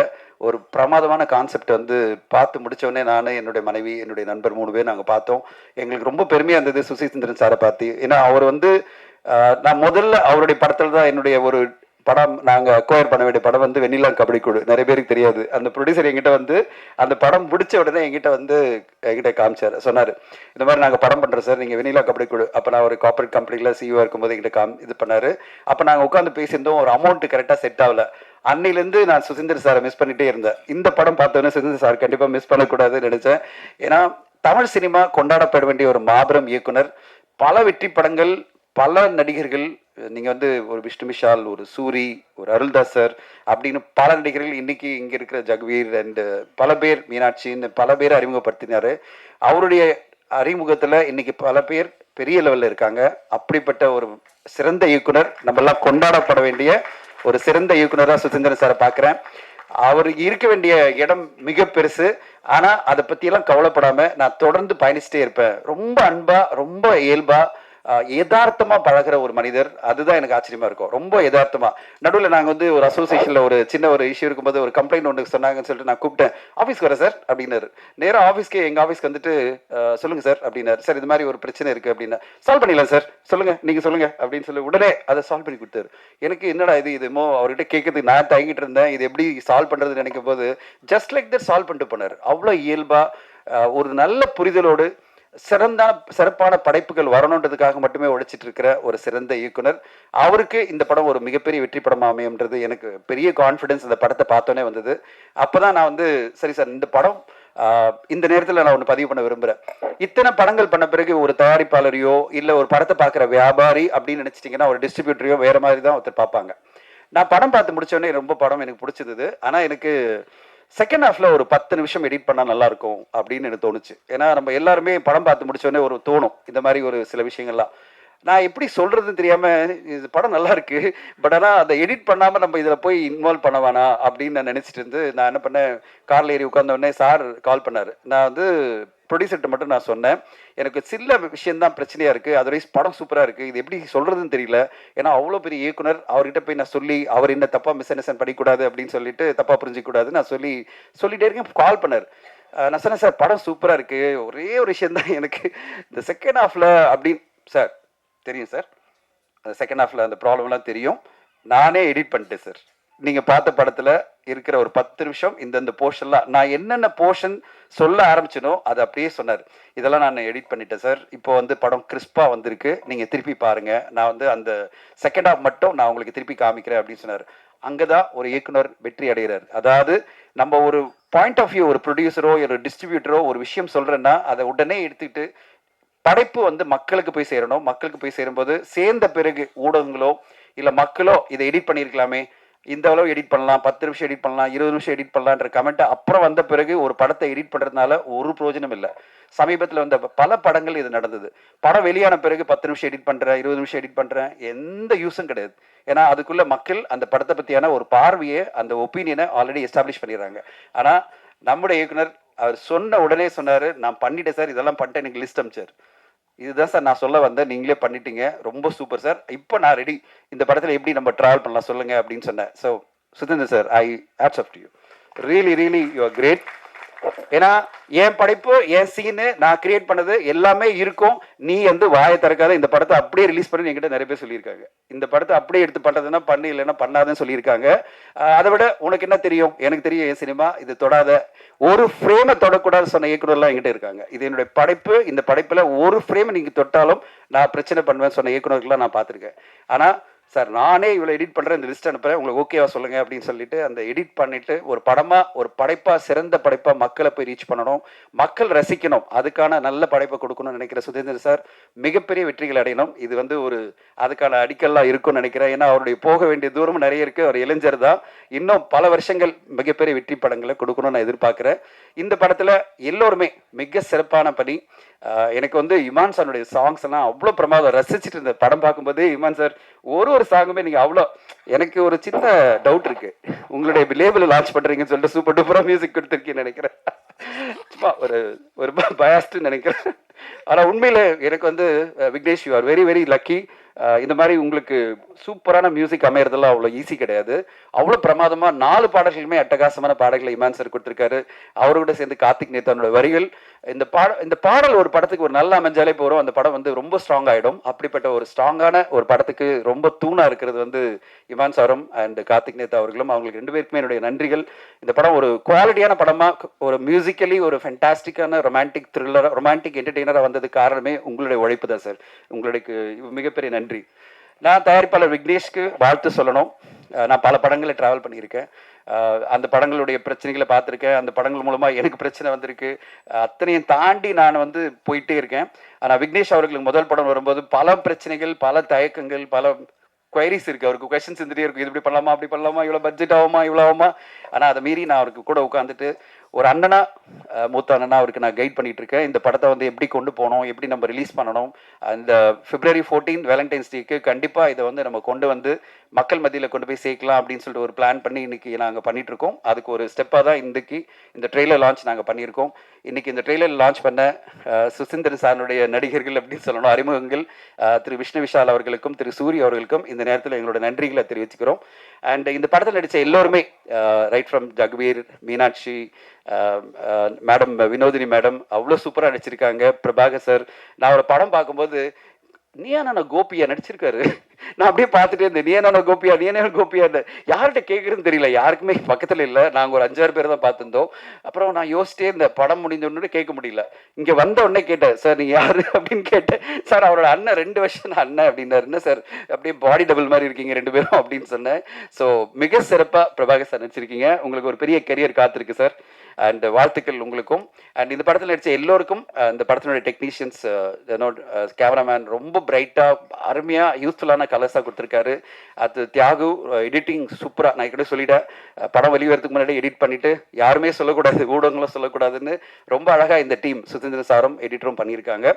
ஒரு பிரமாதமான கான்செப்ட் வந்து பார்த்து முடித்தோடனே நான், என்னுடைய மனைவி, என்னுடைய நண்பர் 3 பேர் நாங்கள் பார்த்தோம். எங்களுக்கு ரொம்ப பெருமையாக இருந்தது சுசி சுந்தரன் சாரை பார்த்து. ஏன்னா அவர் வந்து நான் முதல்ல அவருடைய படத்தில் தான் என்னுடைய ஒரு படம் நாங்கள் அக்வயர் பண்ண வேண்டிய படம் வந்து வெண்ணிலா கபடி குழு. நிறைய பேருக்கு தெரியாது. அந்த ப்ரொடியூசர் எங்கிட்ட வந்து அந்த படம் முடிச்ச உடனே எங்கிட்ட காமிச்சார். சொன்னார், இந்த மாதிரி நாங்கள் படம் பண்ணுறோம் சார், நீங்கள் வெண்ணிலா கபடி குழு. அப்போ நான் ஒரு கார்பரேட் கம்பெனியில் CEO இருக்கும்போது எங்கிட்ட இது பண்ணார். அப்போ நாங்கள் உட்காந்து பேசியிருந்தோம். ஒரு அமௌண்ட்டு கரெக்டாக செட் ஆகல. அன்னிலேருந்து நான் சுசீந்தர் சாரை மிஸ் பண்ணிகிட்டே இருந்தேன். இந்த படம் பார்த்தோன்னே சுசீந்தர் சார் கண்டிப்பாக மிஸ் பண்ணக்கூடாதுன்னு நினச்சேன். ஏன்னா தமிழ் சினிமா கொண்டாடப்பட வேண்டிய ஒரு மாபெரும் இயக்குனர். பல வெற்றி படங்கள், பல நடிகர்கள். நீங்கள் வந்து ஒரு விஷ்ணு விஷால், ஒரு சூரி, ஒரு அருள்தாஸ் சார் அப்படின்னு பல நடிகர்கள் இன்னைக்கு இங்கே இருக்கிற ஜக்வீர் அண்டு பல பேர், மீனாட்சின்னு பல பேர் அறிமுகப்படுத்தினார். அவருடைய அறிமுகத்தில் இன்னைக்கு பல பேர் பெரிய லெவலில் இருக்காங்க. அப்படிப்பட்ட ஒரு சிறந்த இயக்குனர், நம்மெல்லாம் கொண்டாடப்பட வேண்டிய ஒரு சிறந்த இயக்குனராக சுசீந்திரன் சாரை பார்க்குறேன். அவர் இருக்க வேண்டிய இடம் மிக பெருசு. ஆனால் அதை பற்றியெல்லாம் கவலைப்படாமல் நான் தொடர்ந்து பயணிச்சுட்டே இருப்பேன். ரொம்ப அன்பாக, ரொம்ப இயல்பாக, யதார்த்தமாக பழகிற ஒரு மனிதர். அதுதான் எனக்கு ஆச்சரியமாக இருக்கும். ரொம்ப யதார்த்தமாக. நடுவில் நாங்கள் வந்து ஒரு அசோசியேஷனில் ஒரு சின்ன ஒரு இஷ்யூ இருக்கும்போது ஒரு கம்ப்ளைண்ட் ஒன்று சொன்னாங்கன்னு சொல்லிட்டு நான் கூப்பிட்டேன். ஆஃபீஸ்க்கு வரேன் சார் அப்படின்னாரு. நேராக ஆஃபீஸ்க்கு, எங்கள் ஆஃபீஸ்க்கு வந்துட்டு சொல்லுங்கள் சார் அப்படின்னாரு. சார் இது மாதிரி ஒரு பிரச்சனை இருக்குது அப்படின்னா, சால்வ் பண்ணிடலாம் சார், சொல்லுங்கள், நீங்கள் சொல்லுங்கள் அப்படின்னு சொல்லி உடனே அதை சால்வ் பண்ணி கொடுத்தாரு. எனக்கு என்னடா இதுமோ அவர்கிட்ட கேட்கறதுக்கு நான் தயங்கிட்டு இருந்தேன். இது எப்படி சால்வ் பண்ணுறதுன்னு நினைக்கும் போது ஜஸ்ட் லைக் தட் சால்வ் பண்ணிட்டு போனார். அவ்வளோ இயல்பாக ஒரு நல்ல புரிதலோடு சிறப்பான படைப்புகள் வரணுன்றதுக்காக மட்டுமே உழைச்சிட்டு இருக்கிற ஒரு சிறந்த இயக்குனர். அவருக்கு இந்த படம் ஒரு மிகப்பெரிய வெற்றி படமாக அமையும்ன்றது எனக்கு பெரிய கான்ஃபிடன்ஸ் இந்த படத்தை பார்த்தோன்னே வந்தது. அப்போதான் நான் வந்து சரி சார், இந்த படம் இந்த நேரத்தில் நான் ஒன்று பதிவு பண்ண விரும்புகிறேன். இத்தனை படங்கள் பண்ண பிறகு ஒரு தயாரிப்பாளரையோ இல்லை ஒரு படத்தை பார்க்குற வியாபாரி அப்படின்னு நினச்சிட்டிங்கன்னா ஒரு டிஸ்ட்ரிபியூட்டரையோ வேறு மாதிரி தான் ஒருத்தர் பார்ப்பாங்க. நான் படம் பார்த்து முடித்தோடனே ரொம்ப படம் எனக்கு பிடிச்சது. ஆனால் எனக்கு செகண்ட் ஹாஃபில் ஒரு 10 நிமிஷம் எடிட் பண்ணால் நல்லாயிருக்கும் அப்படின்னு எனக்கு தோணுச்சு. ஏன்னா நம்ம எல்லாருமே படம் பார்த்து முடிச்சோடனே ஒரு தோணும் இந்த மாதிரி ஒரு சில விஷயங்கள்லாம். நான் எப்படி சொல்கிறதுன்னு தெரியாமல், இது படம் நல்லா இருக்குது, பட் ஆனால் அதை எடிட் பண்ணாமல் நம்ம இதில் போய் இன்வால்வ் பண்ண வேணாம் அப்படின்னு நான் நினச்சிட்டு இருந்து நான் என்ன பண்ணேன், காரில் ஏறி உட்காந்தோடனே சார் கால் பண்ணார். நான் வந்து ப்ரொடியூசர்கிட்ட மட்டும் நான் சொன்னேன், எனக்கு சில விஷயந்தான் பிரச்சனையாக இருக்குது, அதர்வைஸ் படம் சூப்பராக இருக்குது, இது எப்படி சொல்கிறதுன்னு தெரியல. ஏன்னா அவ்வளோ பெரிய இயக்குனர், அவர்கிட்ட போய் நான் சொல்லி அவர் என்ன தப்பாக மிஸ் அண்டர்ஸ்டாண்ட் பண்ணிக்கூடாது அப்படின்னு சொல்லிட்டு தப்பாக புரிஞ்சிக்கூடாது நான் சொல்லிட்டே இருக்கேன். கால் பண்ணார். நான் சொன்னேன், சார் படம் சூப்பராக இருக்குது, ஒரே ஒரு விஷயந்தான் எனக்கு இந்த செகண்ட் ஹாஃபில் அப்படின்னு. சார் தெரியும் சார், அந்த செகண்ட் ஹாஃபில் அந்த ப்ராப்ளம்லாம் தெரியும், நானே எடிட் பண்ணிட்டேன் சார் நீங்கள் பார்த்த படத்தில் இருக்கிற ஒரு 10 நிமிஷம் இந்த போர்ஷன்லாம் நான் என்னென்ன போர்ஷன் சொல்ல ஆரம்பிச்சனோ அதை அப்படியே சொன்னார். இதெல்லாம் நான் எடிட் பண்ணிட்டேன் சார். இப்போ வந்து படம் கிறிஸ்பாக வந்திருக்கு, நீங்கள் திருப்பி பாருங்கள், நான் வந்து அந்த செகண்ட் ஹாஃப் மட்டும் நான் உங்களுக்கு திருப்பி காமிக்கிறேன் அப்படின்னு சொன்னார். அங்கே தான் ஒரு இயக்குனர் வெற்றி அடைகிறார். அதாவது நம்ம ஒரு பாயிண்ட் ஆஃப் வியூ, ஒரு ப்ரொடியூசரோ ஒரு டிஸ்ட்ரிபியூட்டரோ ஒரு விஷயம் சொல்கிறேன்னா அதை உடனே எடுத்துக்கிட்டு படைப்பு வந்து மக்களுக்கு போய் சேரணும். மக்களுக்கு போய் சேரும்போது சேர்ந்த பிறகு ஊடகங்களோ இல்லை மக்களோ இதை எடிட் பண்ணியிருக்கலாமே, இந்த அளவு எடிட் பண்ணலாம், 10 நிமிஷம் எடிட் பண்ணலாம், 20 நிமிஷம் எடிட் பண்ணலான்ற கமெண்ட் அப்புறம் வந்த பிறகு ஒரு படத்தை எடிட் பண்ணுறதுனால ஒரு பிரயோஜனம் இல்லை. சமீபத்தில் வந்த பல படங்கள் இது நடந்தது. படம் வெளியான பிறகு 10 நிமிஷம் எடிட் பண்ணுறேன், 20 நிமிஷம் எடிட் பண்ணுறேன், எந்த யூஸும் கிடையாது. ஏன்னா அதுக்குள்ள மக்கள் அந்த படத்தை பற்றியான ஒரு பார்வையை, அந்த ஒப்பீனியனை ஆல்ரெடி எஸ்டாப்ளிஷ் பண்ணிடுறாங்க. ஆனால் நம்முடைய இயக்குனர் அவர் சொன்ன உடனே சொன்னார், நான் பண்ணிட்டேன் சார், இதெல்லாம் பண்ணிட்டேன், எனக்கு லிஸ்ட் அமிச்சார். இதுதான் சார் நான் சொல்ல வந்தேன், நீங்களே பண்ணிட்டீங்க, ரொம்ப சூப்பர் சார், இப்போ நான் ரெடி, இந்த படத்தில் எப்படி நம்ம ட்ராவல் பண்ணலாம் சொல்லுங்க அப்படின்னு சொன்னேன். So Suthendar sir, I hats off to you, really you are great. ஏன்னா என் படைப்பு, என் சீனு, நான் கிரியேட் பண்ணது எல்லாமே இருக்கும், நீ வந்து வாயை திறக்காத, இந்த படத்தை அப்படியே ரிலீஸ் பண்ணி என்கிட்ட நிறைய பேர் சொல்லியிருக்காங்க. இந்த படத்தை அப்படியே எடுத்து பண்ணுறதுன்னா பண்ணு, இல்லைன்னா பண்ணாதுன்னு சொல்லியிருக்காங்க. அதை விட உனக்கு என்ன தெரியும், எனக்கு தெரியும் என் சினிமா, இது தொடாத, ஒரு ஃப்ரேமை தொடக்கூடாது சொன்ன இயக்குனர்லாம் என்கிட்ட இருக்காங்க. இது என்னுடைய படைப்பு, இந்த படைப்பில் ஒரு ஃப்ரேமை நீங்கள் தொட்டாலும் நான் பிரச்சனை பண்ணுவேன் சொன்ன இயக்குனர்கள்லாம் நான் பார்த்துருக்கேன். ஆனால் சார் நானே இவ்வளோ எடிட் பண்ணுறேன், இந்த லிஸ்ட் அனுப்புகிறேன், உங்களுக்கு ஓகேவா சொல்லுங்கள் அப்படின்னு சொல்லிட்டு அந்த எடிட் பண்ணிவிட்டு ஒரு படமாக, ஒரு படைப்பாக, சிறந்த படைப்பாக மக்களை போய் ரீச் பண்ணணும், மக்கள் ரசிக்கணும், அதுக்கான நல்ல படைப்பை கொடுக்கணும்னு நினைக்கிற சுதேந்தர் சார் மிகப்பெரிய வெற்றிகள் அடையணும். இது வந்து ஒரு அதுக்கான அடிக்கல்லாம் இருக்கும்னு நினைக்கிறேன். ஏன்னா அவருடைய போக வேண்டிய தூரமும் நிறைய இருக்குது. அவர் இளைஞர் தான், இன்னும் பல வருஷங்கள் மிகப்பெரிய வெற்றி படங்களை கொடுக்கணும்னு நான் எதிர்பார்க்குறேன். இந்த படத்தில் எல்லோருமே மிக சிறப்பான பணி. எனக்கு வந்து இமான் சாருடைய சாங்ஸ் எல்லாம் அவ்வளோ பிரமாதம், ரசிச்சுட்டு இருந்த படம் பார்க்கும்போது இமான் சார் ஒரு சாங்குமே நீங்கள் அவ்வளோ, எனக்கு ஒரு சின்ன டவுட் இருக்கு, உங்களுடைய லேபிள் லான்ச் பண்ணுறீங்கன்னு சொல்லிட்டு சூப்பர் டூப்பராக மியூசிக் கொடுத்துருக்கீங்கன்னு நினைக்கிறேன். சும்மா ஒரு பயாஸ்ட்னு நினைக்கிறேன். ஆனால் உண்மையில் எனக்கு வந்து Vignesh, you are very lucky. இந்த மாதிரி உங்களுக்கு சூப்பரான மியூசிக் அமையறதெல்லாம் அவ்வளோ ஈஸி கிடையாது. அவ்வளோ பிரமாதமாக 4 பாடல்களுமே அட்டகாசமான பாடல்களை இமான் சார் கொடுத்துருக்காரு. அவரோட சேர்ந்து கார்த்திக் நேத்தானோட வரிகள், இந்த பாடல் ஒரு படத்துக்கு ஒரு நல்ல அமைஞ்சாலே போகிறோம், அந்த படம் வந்து ரொம்ப ஸ்ட்ராங் ஆகிடும். அப்படிப்பட்ட ஒரு ஸ்ட்ராங்கான ஒரு படத்துக்கு ரொம்ப தூணாக இருக்கிறது வந்து இமான் சாரும் அண்ட் கார்த்திக் நேத்தா அவர்களும். அவங்களுக்கு 2 பேருக்குமே என்னுடைய நன்றிகள். இந்த படம் ஒரு குவாலிட்டியான படமாக, ஒரு மியூசிக்கலி ஒரு ஃபென்டாஸ்டிக்கான ரொமான்டிக் த்ரில்லர், ரொமான்டிக் என்டர்டெய்னராக வந்ததுக்கு காரணமே உங்களுடைய உழைப்பு தான் சார். உங்களுக்கு மிகப்பெரிய நன்றி. நான் தயாரிப்பாளர் விக்னேஷ்க்கு வாழ்த்து சொல்லணும். நான் பல படங்களை ட்ராவல் பண்ணியிருக்கேன், அந்த படங்களுடைய பிரச்சனைகளை பார்த்துருக்கேன், அந்த படங்கள் மூலமாக எனக்கு பிரச்சனை வந்திருக்கு, அத்தனையும் தாண்டி நான் வந்து போயிட்டே இருக்கேன். ஆனால் விக்னேஷ் அவர்களுக்கு முதல் படம் வரும்போது பல பிரச்சனைகள், பல தயக்கங்கள், பல குவைரிஸ் இருக்குது, அவருக்கு கொஸ்டின்ஸ் இருந்துகிட்டே இருக்கும், இது இப்படி பண்ணலாமா, அப்படி பண்ணலாமா, இவ்வளோ பட்ஜெட் ஆகுமா, இவ்வளோ ஆகுமா. ஆனால் அதை மீறி நான் அவருக்கு கூட உட்காந்துட்டு ஒரு அண்ணனா, மூத்த அண்ணனா அவருக்கு நான் கைட் பண்ணிட்டு இருக்கேன். இந்த படத்தை வந்து எப்படி கொண்டு போகணும், எப்படி நம்ம ரிலீஸ் பண்ணணும், அந்த February 14 வேலண்டைன்ஸ் டேக்கு கண்டிப்பாக இதை வந்து நம்ம கொண்டு வந்து மக்கள் மத்தியில் கொண்டு போய் சேர்க்கலாம் அப்படின்னு சொல்லிட்டு ஒரு பிளான் பண்ணி இன்றைக்கி நாங்கள் பண்ணிகிட்ருக்கோம். அதுக்கு ஒரு ஸ்டெப்பாக தான் இன்றைக்கி இந்த ட்ரெய்லர் லான்ச் நாங்கள் பண்ணியிருக்கோம். இன்றைக்கி இந்த ட்ரெய்லர் லான்ச் பண்ண சுசீந்தர் சாருடைய நடிகர்கள் அப்படின்னு சொல்லணும், அறிமுகங்கள், திரு விஷ்ணு விஷால் அவர்களுக்கும் திரு சூரி அவர்களுக்கும் இந்த நேரத்தில் எங்களோட நன்றிகளை தெரிவிச்சுக்கிறோம். அண்ட் இந்த படத்தில் நடித்த எல்லோருமே, right from Jagveer, Meenakshi madam, Vinodhini madam அவ்வளோ சூப்பராக நடிச்சிருக்காங்க. பிரபாகர் சார், நான் அவரை படம் பார்க்கும்போது நீயானா கோபியா நடிச்சிருக்காரு, நான் அப்படியே பார்த்துட்டே இருந்தேன், நீயானா கோபியா யார்கிட்ட கேட்குறதுன்னு தெரியல, யாருக்குமே பக்கத்தில் இல்லை, நாங்கள் ஒரு 5-6 பேர் தான் பார்த்துருந்தோம். அப்புறம் நான் யோசிச்சிட்டே இந்த படம் முடிஞ்ச உடனே கேட்க முடியல, இங்கே வந்த உடனே கேட்டேன், சார் நீங்கள் யார் அப்படின்னு கேட்டேன். சார் அவரோட அண்ணன், 2 வருஷம் அண்ணன் அப்படின்னாரு. என்ன சார் அப்படியே பாடி டபுள் மாதிரி இருக்கீங்க 2 பேரும் அப்படின்னு சொன்னேன். ஸோ மிக சிறப்பாக பிரபாகர் சார் நடிச்சிருக்கீங்க, உங்களுக்கு ஒரு பெரிய கெரியர் காத்திருக்கு சார். அண்ட் வாழ்த்துக்கள் உங்களுக்கும். அண்ட் இந்த படத்தில் நடித்த எல்லோருக்கும், இந்த படத்தினுடைய டெக்னீஷியன்ஸ், கேமராமேன் ரொம்ப பிரைட்டாக அருமையாக யூஸ்ஃபுல்லான கலர்ஸாக கொடுத்துருக்காரு. அது தியாகு எடிட்டிங் சூப்பராக, நான் கூட சொல்லிட்டேன், படம் வெளிவரத்துக்கு முன்னாடி எடிட் பண்ணிவிட்டு யாருமே சொல்லக்கூடாது, ஊடகங்களும் சொல்லக்கூடாதுன்னு ரொம்ப அழகாக இந்த டீம், சுதேந்திர சாரும் எடிட்டரும் பண்ணியிருக்காங்க.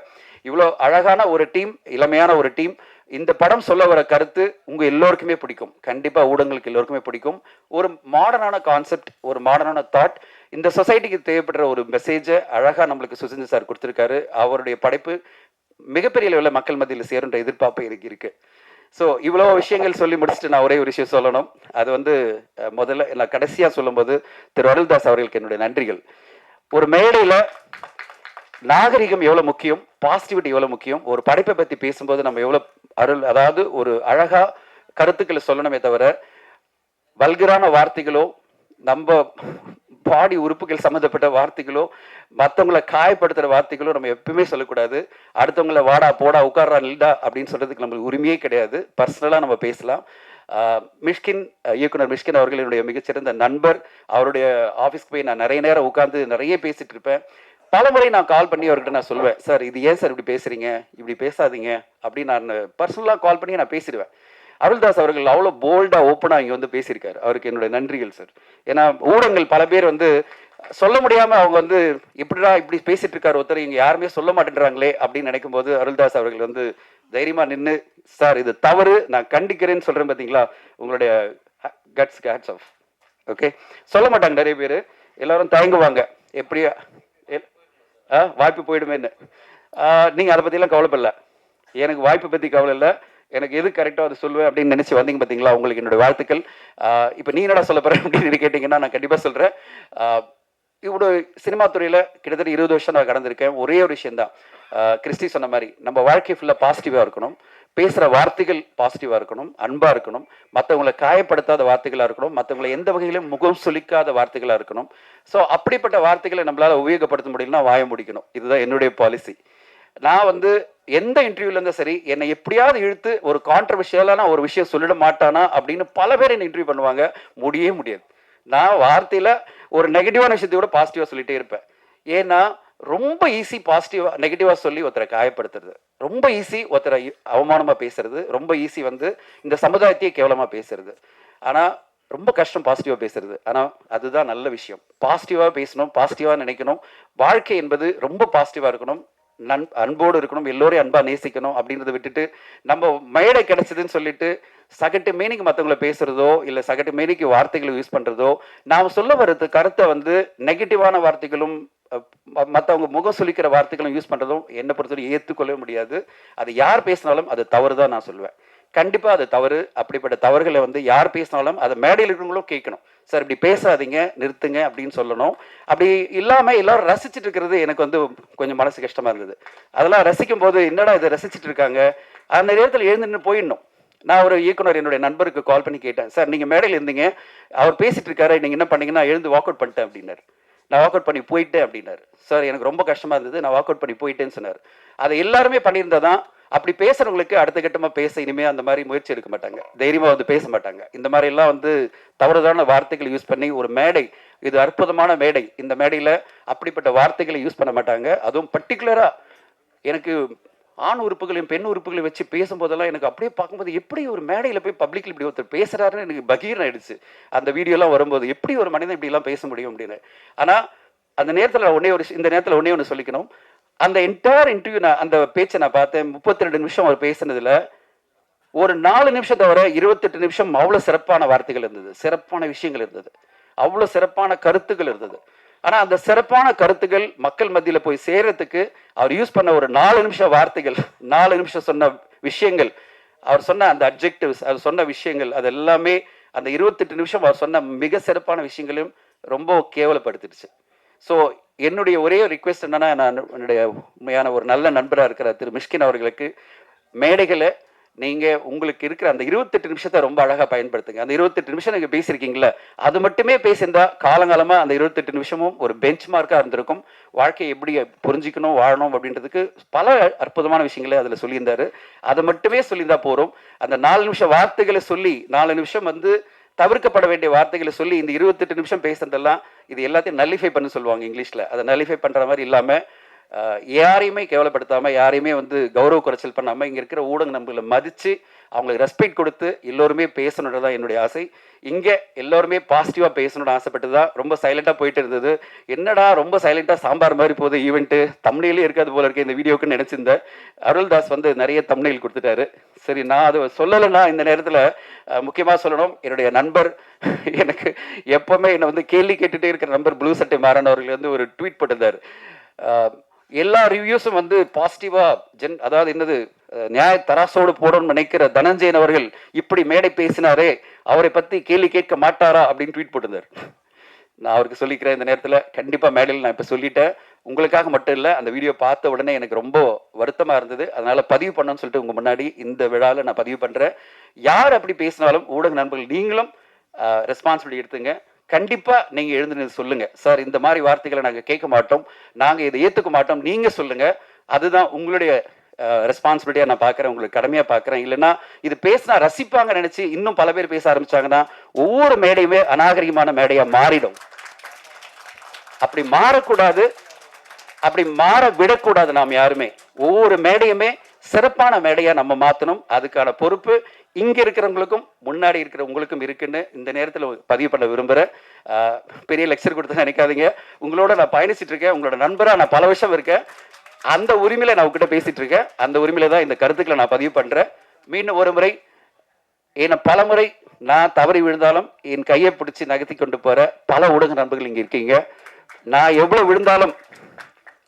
இவ்வளோ அழகான ஒரு டீம், இளமையான ஒரு டீம். இந்த படம் சொல்ல வர கருத்து உங்கள் எல்லோருக்குமே பிடிக்கும், கண்டிப்பாக ஊடகங்களுக்கு எல்லோருக்குமே பிடிக்கும். ஒரு மாடர்னான கான்செப்ட், ஒரு மாடர்னான தாட், இந்த சொசைட்டிக்கு தேவைப்படுற ஒரு மெசேஜை அழகாக நம்மளுக்கு சுசீந்தர் சார் கொடுத்துருக்காரு. அவருடைய படைப்பு மிகப்பெரிய லெவலில் மக்கள் மத்தியில் சேருன்ற எதிர்பார்ப்பு எனக்கு இருக்குது. ஸோ இவ்வளோ விஷயங்கள் சொல்லி முடிச்சுட்டு நான் ஒரே ஒரு விஷயம் சொல்லணும். அது வந்து முதல்ல நான் கடைசியாக சொல்லும்போது திரு அருள்தாஸ் அவர்களுக்கு என்னுடைய நன்றிகள். ஒரு மேடையில் நாகரிகம் எவ்வளோ முக்கியம், பாசிட்டிவிட்டி எவ்வளோ முக்கியம், ஒரு படைப்பை பற்றி பேசும்போது நம்ம எவ்வளோ அதாவது ஒரு அழகாக கருத்துக்களை சொல்லணுமே தவிர வல்கரான வார்த்தைகளோ நம்ம பாடி உறுப்புகள் சம்மந்தப்பட்ட வார்த்தைகளோ மற்றவங்களை காயப்படுத்துகிற வார்த்தைகளோ நம்ம எப்பவுமே சொல்லக்கூடாது. அடுத்தவங்களை வாடா போடா உட்கார்றா நில்டா அப்படின்னு சொல்கிறதுக்கு நம்மளுக்கு உரிமையே கிடையாது. பர்சனலாக நம்ம பேசலாம். மிஷ்கின் இயக்குனர் மிஷ்கின் அவர்கள் என்னுடைய மிகச்சிறந்த நண்பர். அவருடைய ஆஃபீஸ்க்கு போய் நான் நிறைய நேரம் உட்காந்து நிறைய பேசிகிட்டு இருப்பேன். பலமுறை நான் கால் பண்ணி அவர்கிட்ட நான் சொல்லுவேன், சார் இது ஏன் சார் இப்படி பேசுகிறீங்க, இப்படி பேசாதீங்க அப்படின்னு நான் பர்சனலாக கால் பண்ணி நான் பேசிடுவேன். அருள்தாஸ் அவர்கள் அவ்வளோ போல்டாக ஓப்பனாக இங்கே வந்து பேசியிருக்காரு. அவருக்கு என்னுடைய நன்றிகள் சார். ஏன்னா ஊடகங்கள் பல பேர் வந்து சொல்ல முடியாமல் அவங்க வந்து இப்படிடா இப்படி பேசிட்டு இருக்காரு ஒருத்தர், இங்கே யாருமே சொல்ல மாட்டேன்றாங்களே அப்படின்னு நினைக்கும் போது அருள்தாஸ் அவர்கள் வந்து தைரியமாக நின்று, சார் இது தவறு, நான் கண்டிக்கிறேன்னு சொல்கிறேன் பார்த்தீங்களா, உங்களுடைய கட்ஸ்க்கு ஹேட்ஸ் ஆஃப். ஓகே, சொல்ல மாட்டாங்க நிறைய பேர், எல்லாரும் தயங்குவாங்க எப்படியா வாய்ப்பு போயிடுமேன்னு. நீங்கள் அதை பற்றிலாம் கவலைப்படல. எனக்கு வாய்ப்பை பற்றி கவலை இல்லை, எனக்கு எது கரெக்டாக அதை சொல்லுவேன் அப்படின்னு நினச்சி வந்தீங்க பார்த்தீங்களா, உங்களுக்கு என்னுடைய வாழ்த்துக்கள். இப்போ நீ என்னடா சொல்ல போகிறேன் அப்படின்னு கேட்டிங்கன்னா நான் கண்டிப்பாக சொல்கிறேன். இவ்வளோ சினிமா துறையில் கிட்டத்தட்ட 20 வருஷம் நான் கடந்திருக்கேன். ஒரே ஒரு விஷயந்தான், கிறிஸ்டி சொன்ன மாதிரி நம்ம வாழ்க்கை ஃபுல்லாக பாசிட்டிவாக இருக்கணும், பேசுகிற வார்த்தைகள் பாசிட்டிவாக இருக்கணும், அன்பாக இருக்கணும், மற்றவங்களை காயப்படுத்தாத வார்த்தைகளாக இருக்கணும், மற்றவங்களை எந்த வகையிலும் முகம் சுளிக்காத வார்த்தைகளாக இருக்கணும். ஸோ அப்படிப்பட்ட வார்த்தைகளை நம்மளால் உபயோகப்படுத்த முடியலன்னா வாய முடிக்கணும். இதுதான் என்னுடைய பாலிசி. நான் வந்து எந்த இன்டர்வியூலேருந்து சரி என்னை எப்படியாவது இழுத்து ஒரு கான்ட்ரவர்ஷியலான ஒரு விஷயம் சொல்லிட மாட்டானா அப்படின்னு பல பேர் என்னை இன்டர்வியூ பண்ணுவாங்க. முடியவே முடியாது. நான் வார்த்தையில் ஒரு நெகட்டிவான விஷயத்தை கூட பாசிட்டிவாக சொல்லிகிட்டே இருப்பேன். ஏன்னா ரொம்ப ஈஸி பாசிட்டிவாக நெகட்டிவாக சொல்லி ஒருத்தரை காயப்படுத்துறது, ரொம்ப ஈஸி ஒருத்தரை அவமானமாக பேசுறது, ரொம்ப ஈஸி வந்து இந்த சமுதாயத்தையே கேவலமாக பேசுறது. ஆனால் ரொம்ப கஷ்டம் பாசிட்டிவாக பேசுறது. ஆனால் அதுதான் நல்ல விஷயம். பாசிட்டிவாக பேசணும், பாசிட்டிவாக நினைக்கணும். வாழ்க்கை என்பது ரொம்ப பாசிட்டிவாக இருக்கணும், அன்போடு இருக்கணும், எல்லோரையும் அன்பாக நேசிக்கணும் அப்படின்றத விட்டுட்டு நம்ம மேடை கிடைச்சதுன்னு சொல்லிட்டு சகட்டு மேனிக்கு மற்றவங்களை பேசுறதோ இல்லை சகட்டு மேனிக்கு வார்த்தைகளை யூஸ் பண்ணுறதோ, நாம் சொல்ல வர்றது கருத்தை வந்து நெகட்டிவான வார்த்தைகளும் மற்றவங்க முகம் சுளிக்கிற வார்த்தைகளும் யூஸ் பண்ணுறதும் என்னை பொறுத்தவரை ஏற்றுக்கொள்ளவே முடியாது. அது யார் பேசினாலும் அது தவறு தான் நான் சொல்லுவேன். கண்டிப்பாக அது தவறு. அப்படிப்பட்ட தவறுகளை வந்து யார் பேசினாலும் அதை மேடையில் இருக்கிறவங்களும் கேட்கணும், சார் இப்படி பேசாதீங்க நிறுத்துங்க அப்படின்னு சொல்லணும். அப்படி இல்லாமல் எல்லாரும் ரசிச்சுட்டு இருக்கிறது எனக்கு வந்து கொஞ்சம் மனசு கஷ்டமாக இருந்தது. அதெல்லாம் ரசிக்கும் போது என்னடா இதை ரசிச்சுட்டு இருக்காங்க, அந்த நேரத்தில் எழுந்துன்னு போயிடணும். நான் ஒரு இயக்குனர் என்னுடைய நண்பருக்கு கால் பண்ணி கேட்டேன், சார் நீங்கள் மேடையில் இருந்தீங்க, அவர் பேசிட்டு இருக்காரு, நீங்கள் என்ன பண்ணீங்கன்னா எழுந்து வாக் அவுட் பண்ணிட்டேன் அப்படின்னாரு. நான் வாக் அவுட் பண்ணி போயிட்டேன் அப்படின்னாரு. சார் எனக்கு ரொம்ப கஷ்டமாக இருந்தது, நான் வாக் அவுட் பண்ணி போயிட்டேன்னு சொன்னார். அதை எல்லாருமே பண்ணியிருந்ததான் அப்படி பேசுகிறவங்களுக்கு அடுத்த கட்டமாக பேச இனிமேல் அந்த மாதிரி முயற்சி எடுக்க மாட்டாங்க, தைரியமாக வந்து பேச மாட்டாங்க. இந்த மாதிரிலாம் வந்து தவறுதான வார்த்தைகளை யூஸ் பண்ணி ஒரு மேடை, இது அற்புதமான மேடை, இந்த மேடையில் அப்படிப்பட்ட வார்த்தைகளை யூஸ் பண்ண மாட்டாங்க. அதுவும் பர்டிகுலராக எனக்கு ஆண் உறுப்புகளையும் பெண் உறுப்புகளையும் வச்சு பேசும்போதெல்லாம் எனக்கு அப்படியே பார்க்கும்போது எப்படி ஒரு மேடையில் போய் பப்ளிக்கில் இப்படி ஒருத்தர் பேசுகிறாருன்னு எனக்கு பகீர் ஆயிடுச்சு. அந்த வீடியோலாம் வரும்போது எப்படி ஒரு மனிதன் இப்படிலாம் பேச முடியும் அப்படின்னு. ஆனால் அந்த நேரத்தில் இந்த நேரத்தில் ஒன்றே ஒன்று சொல்லிக்கணும், அந்த என்டையர் இன்டர்வியூ நான் அந்த பேச்சை நான் பார்த்தேன். 32 நிமிஷம் அவர் பேசுனதில் ஒரு 4 நிமிஷம் தவிர 28 நிமிஷம் அவ்வளோ சிறப்பான வார்த்தைகள் இருந்தது, சிறப்பான விஷயங்கள் இருந்தது, அவ்வளோ சிறப்பான கருத்துக்கள் இருந்தது. ஆனால் அந்த சிறப்பான கருத்துக்கள் மக்கள் மத்தியில் போய் சேர்றதுக்கு அவர் யூஸ் பண்ண ஒரு 4 நிமிஷம் வார்த்தைகள், 4 நிமிஷம் சொன்ன விஷயங்கள், அவர் சொன்ன அந்த அப்ஜெக்டிவ்ஸ், அவர் சொன்ன விஷயங்கள், அது எல்லாமே அந்த 28 நிமிஷம் அவர் சொன்ன மிக சிறப்பான விஷயங்களையும் ரொம்ப கேவலப்படுத்திடுச்சு. ஸோ என்னுடைய ஒரே ரிக்வெஸ்ட் என்னன்னா, நான் என்னுடைய உண்மையான ஒரு நல்ல நண்பராக இருக்கிற திரு மிஷ்கின் அவர்களுக்கு மேடைகளை நீங்கள் உங்களுக்கு இருக்கிற அந்த 28 நிமிஷத்தை ரொம்ப அழகாக பயன்படுத்துங்க. அந்த 28 நிமிஷம் நீங்கள் பேசியிருக்கீங்களா, அது மட்டுமே பேசியிருந்தா காலங்காலமாக அந்த 28 நிமிஷமும் ஒரு பெஞ்ச் மார்க்காக இருந்திருக்கும். வாழ்க்கையை எப்படி புரிஞ்சிக்கணும் வாழணும் அப்படின்றதுக்கு பல அற்புதமான விஷயங்களை அதில் சொல்லியிருந்தாரு. அதை மட்டுமே சொல்லியிருந்தா போகிறோம். அந்த 4 நிமிஷம் வார்த்தைகளை சொல்லி 4 நிமிஷம் வந்து தவிர்க்கப்பட வேண்டிய வார்த்தைகளை சொல்லி இந்த 28 நிமிஷம் பேசுறதெல்லாம் இது எல்லாத்தையும் நல்லிஃபை பண்ண சொல்லுவாங்க இங்கிலீஷில். அதை நல்லிஃபை பண்ணுற மாதிரி இல்லாமல் யாரையுமே கேவலப்படுத்தாமல் யாரையுமே வந்து கௌரவ குறைச்சல் பண்ணாமல் இங்கே இருக்கிற ஊடக நண்பர்களை மதித்து அவங்களுக்கு ரெஸ்பெக்ட் கொடுத்து எல்லோருமே பேசணுன்றது தான் என்னுடைய ஆசை. இங்கே எல்லோருமே பாசிட்டிவாக பேசணும்னு ஆசைப்பட்டு தான் ரொம்ப சைலண்ட்டாக போயிட்டு இருந்தது. என்னடா ரொம்ப சைலண்ட்டாக சாம்பார் மாதிரி போகுது ஈவெண்ட்டு, தம்ப்நெயிலே இருக்காது போல இருக்க இந்த வீடியோக்குன்னு நினச்சிருந்தேன். அருள்தாஸ் வந்து நிறைய தம்ப்நெயில் கொடுத்துட்டாரு. சரி, நான் அதை சொல்லலைன்னா இந்த நேரத்தில் முக்கியமாக சொல்லணும், என்னுடைய நண்பர் எனக்கு எப்போவுமே என்னை வந்து கேள்வி கேட்டுகிட்டே இருக்கிற நண்பர் ப்ளூ சட்டை மாறன் அவர்கள் வந்து ஒரு ட்வீட் போட்டிருந்தார். எல்லா ரிவ்யூஸும் வந்து பாசிட்டிவாக அதாவது என்னது நியாய தராசோடு போடணும்னு நினைக்கிற தனஞ்சயன் அவர்கள் இப்படி மேடை பேசினாரே, அவரை பற்றி கேள்வி கேட்க மாட்டாரா அப்படின்னு ட்வீட் போட்டிருந்தார். நான் அவருக்கு சொல்லிக்கிறேன், இந்த நேரத்தில் கண்டிப்பாக மேடையில் நான் இப்போ சொல்லிட்டேன். உங்களுக்காக மட்டும் இல்லை, அந்த வீடியோ பார்த்த உடனே எனக்கு ரொம்ப வருத்தமாக இருந்தது. அதனால் பதிவு பண்ணணும்னு சொல்லிட்டு உங்கள் முன்னாடி இந்த விழாவில் நான் பதிவு பண்ணுறேன். யார் அப்படி பேசினாலும் ஊடக நண்பர்கள் நீங்களும் ரெஸ்பான்சிபிலிட்டி எடுத்துங்க. கண்டிப்பாக நீங்கள் எழுந்து சொல்லுங்கள், சார் இந்த மாதிரி வார்த்தைகளை நாங்கள் கேட்க மாட்டோம், நாங்கள் இதை ஏற்றுக்க மாட்டோம், நீங்கள் சொல்லுங்கள். அதுதான் உங்களுடைய ரெஸ்பான்சிபிலிட்டியாக நான் பார்க்குறேன், உங்களுக்கு கடமையாக பார்க்குறேன். இல்லைன்னா இது பேசினா ரசிப்பாங்க நினச்சி இன்னும் பல பேர் பேச ஆரம்பித்தாங்கன்னா ஒவ்வொரு மேடையுமே அநாகரிகமான மேடையாக மாறிடும். அப்படி மாறக்கூடாது, அப்படி மாற விடக்கூடாது. நாம் யாருமே ஒவ்வொரு மேடையுமே சிறப்பான மேடையாக நம்ம மாற்றணும். அதுக்கான பொறுப்பு இங்கே இருக்கிறவங்களுக்கும் முன்னாடி இருக்கிற உங்களுக்கும் இருக்குன்னு இந்த நேரத்தில் பதிவு பண்ண விரும்புகிறேன். பெரிய லெக்சர் கொடுத்து நினைக்காதீங்க, உங்களோட நான் பயணிச்சுட்டு இருக்கேன், உங்களோட நண்பராக நான் பல வருஷம் இருக்கேன். அந்த உரிமையில நான் உங்ககிட்ட பேசிட்டு இருக்கேன். அந்த உரிமையில தான் இந்த கருத்துக்களை நான் பதிவு பண்ணுறேன். மீண்டும் ஒரு முறை, ஏன்னா பல முறை நான் தவறி விழுந்தாலும் என் கையை பிடிச்சி நகர்த்தி கொண்டு போகிற பல ஊடக நண்பர்கள் இங்கே இருக்கீங்க. நான் எவ்வளோ விழுந்தாலும்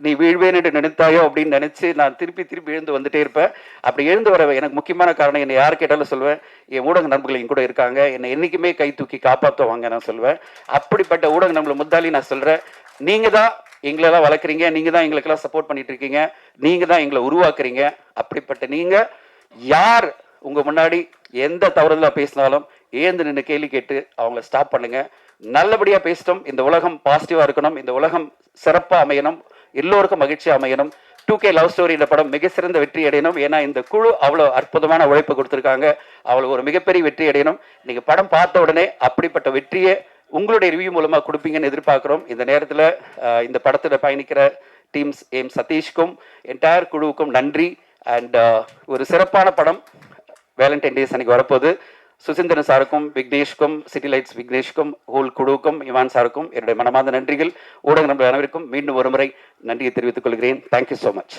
நீ வீழ்வேன்னு நினைத்தாயோ அப்படின்னு நினச்சி நான் திருப்பி திருப்பி எழுந்து வந்துட்டே இருப்பேன். அப்படி எழுந்து வர எனக்கு முக்கியமான காரணம், என்னை யார் கேட்டாலும் சொல்லுவேன், என் ஊடக நண்பர்கள் என் கூட இருக்காங்க, என்னை என்றைக்குமே கை தூக்கி காப்பாற்றுவாங்க நான் சொல்லுவேன். அப்படிப்பட்ட ஊடக நண்பர்கள் முத்தாலி நான் சொல்கிறேன், நீங்கள் தான் எங்களெல்லாம் வளர்க்குறீங்க, நீங்கள் தான் எங்களுக்கெல்லாம் சப்போர்ட் பண்ணிட்டு இருக்கீங்க, நீங்கள் தான் எங்களை உருவாக்குறீங்க. அப்படிப்பட்ட நீங்கள் யார் உங்கள் முன்னாடி எந்த தவறுதலாக பேசினாலும் ஏந்து நின்று கேள்வி கேட்டு அவங்கள ஸ்டாப் பண்ணுங்க. நல்லபடியாக பேசிட்டோம். இந்த உலகம் பாசிட்டிவாக இருக்கணும், இந்த உலகம் சிறப்பாக அமையணும், எல்லோருக்கும் மகிழ்ச்சியாக அமையணும். 2K லவ் ஸ்டோரி இந்த படம் மிக சிறந்த வெற்றி அடையணும். ஏன்னா இந்த குழு அவ்வளோ அற்புதமான உழைப்பு கொடுத்துருக்காங்க, அவ்வளோ ஒரு மிகப்பெரிய வெற்றி அடையணும். நீங்கள் படம் பார்த்த உடனே அப்படிப்பட்ட வெற்றியை உங்களுடைய ரிவ்யூ மூலமாக கொடுப்பீங்கன்னு எதிர்பார்க்குறோம். இந்த நேரத்தில் இந்த படத்தில் பயணிக்கிற டீம்ஸ் சதீஷ்க்கும் என்டையர் குழுவுக்கும் நன்றி. அண்ட் ஒரு சிறப்பான படம் வேலண்டைன் டேஸ் அன்னைக்கு வரப்போகுது. சுசீந்திரன் சாருக்கும் விக்னேஷ்க்கும் சிட்டி லைட்ஸ் விக்னேஷ்க்கும் ஹோல் குழுவுக்கும் இவான் சாருக்கும் என்னுடைய மனமார்ந்த நன்றிகள். ஊடக நண்பர்கள் அனைவருக்கும் மீண்டும் ஒரு முறை நன்றியை தெரிவித்துக் கொள்கிறேன். Thank you so much.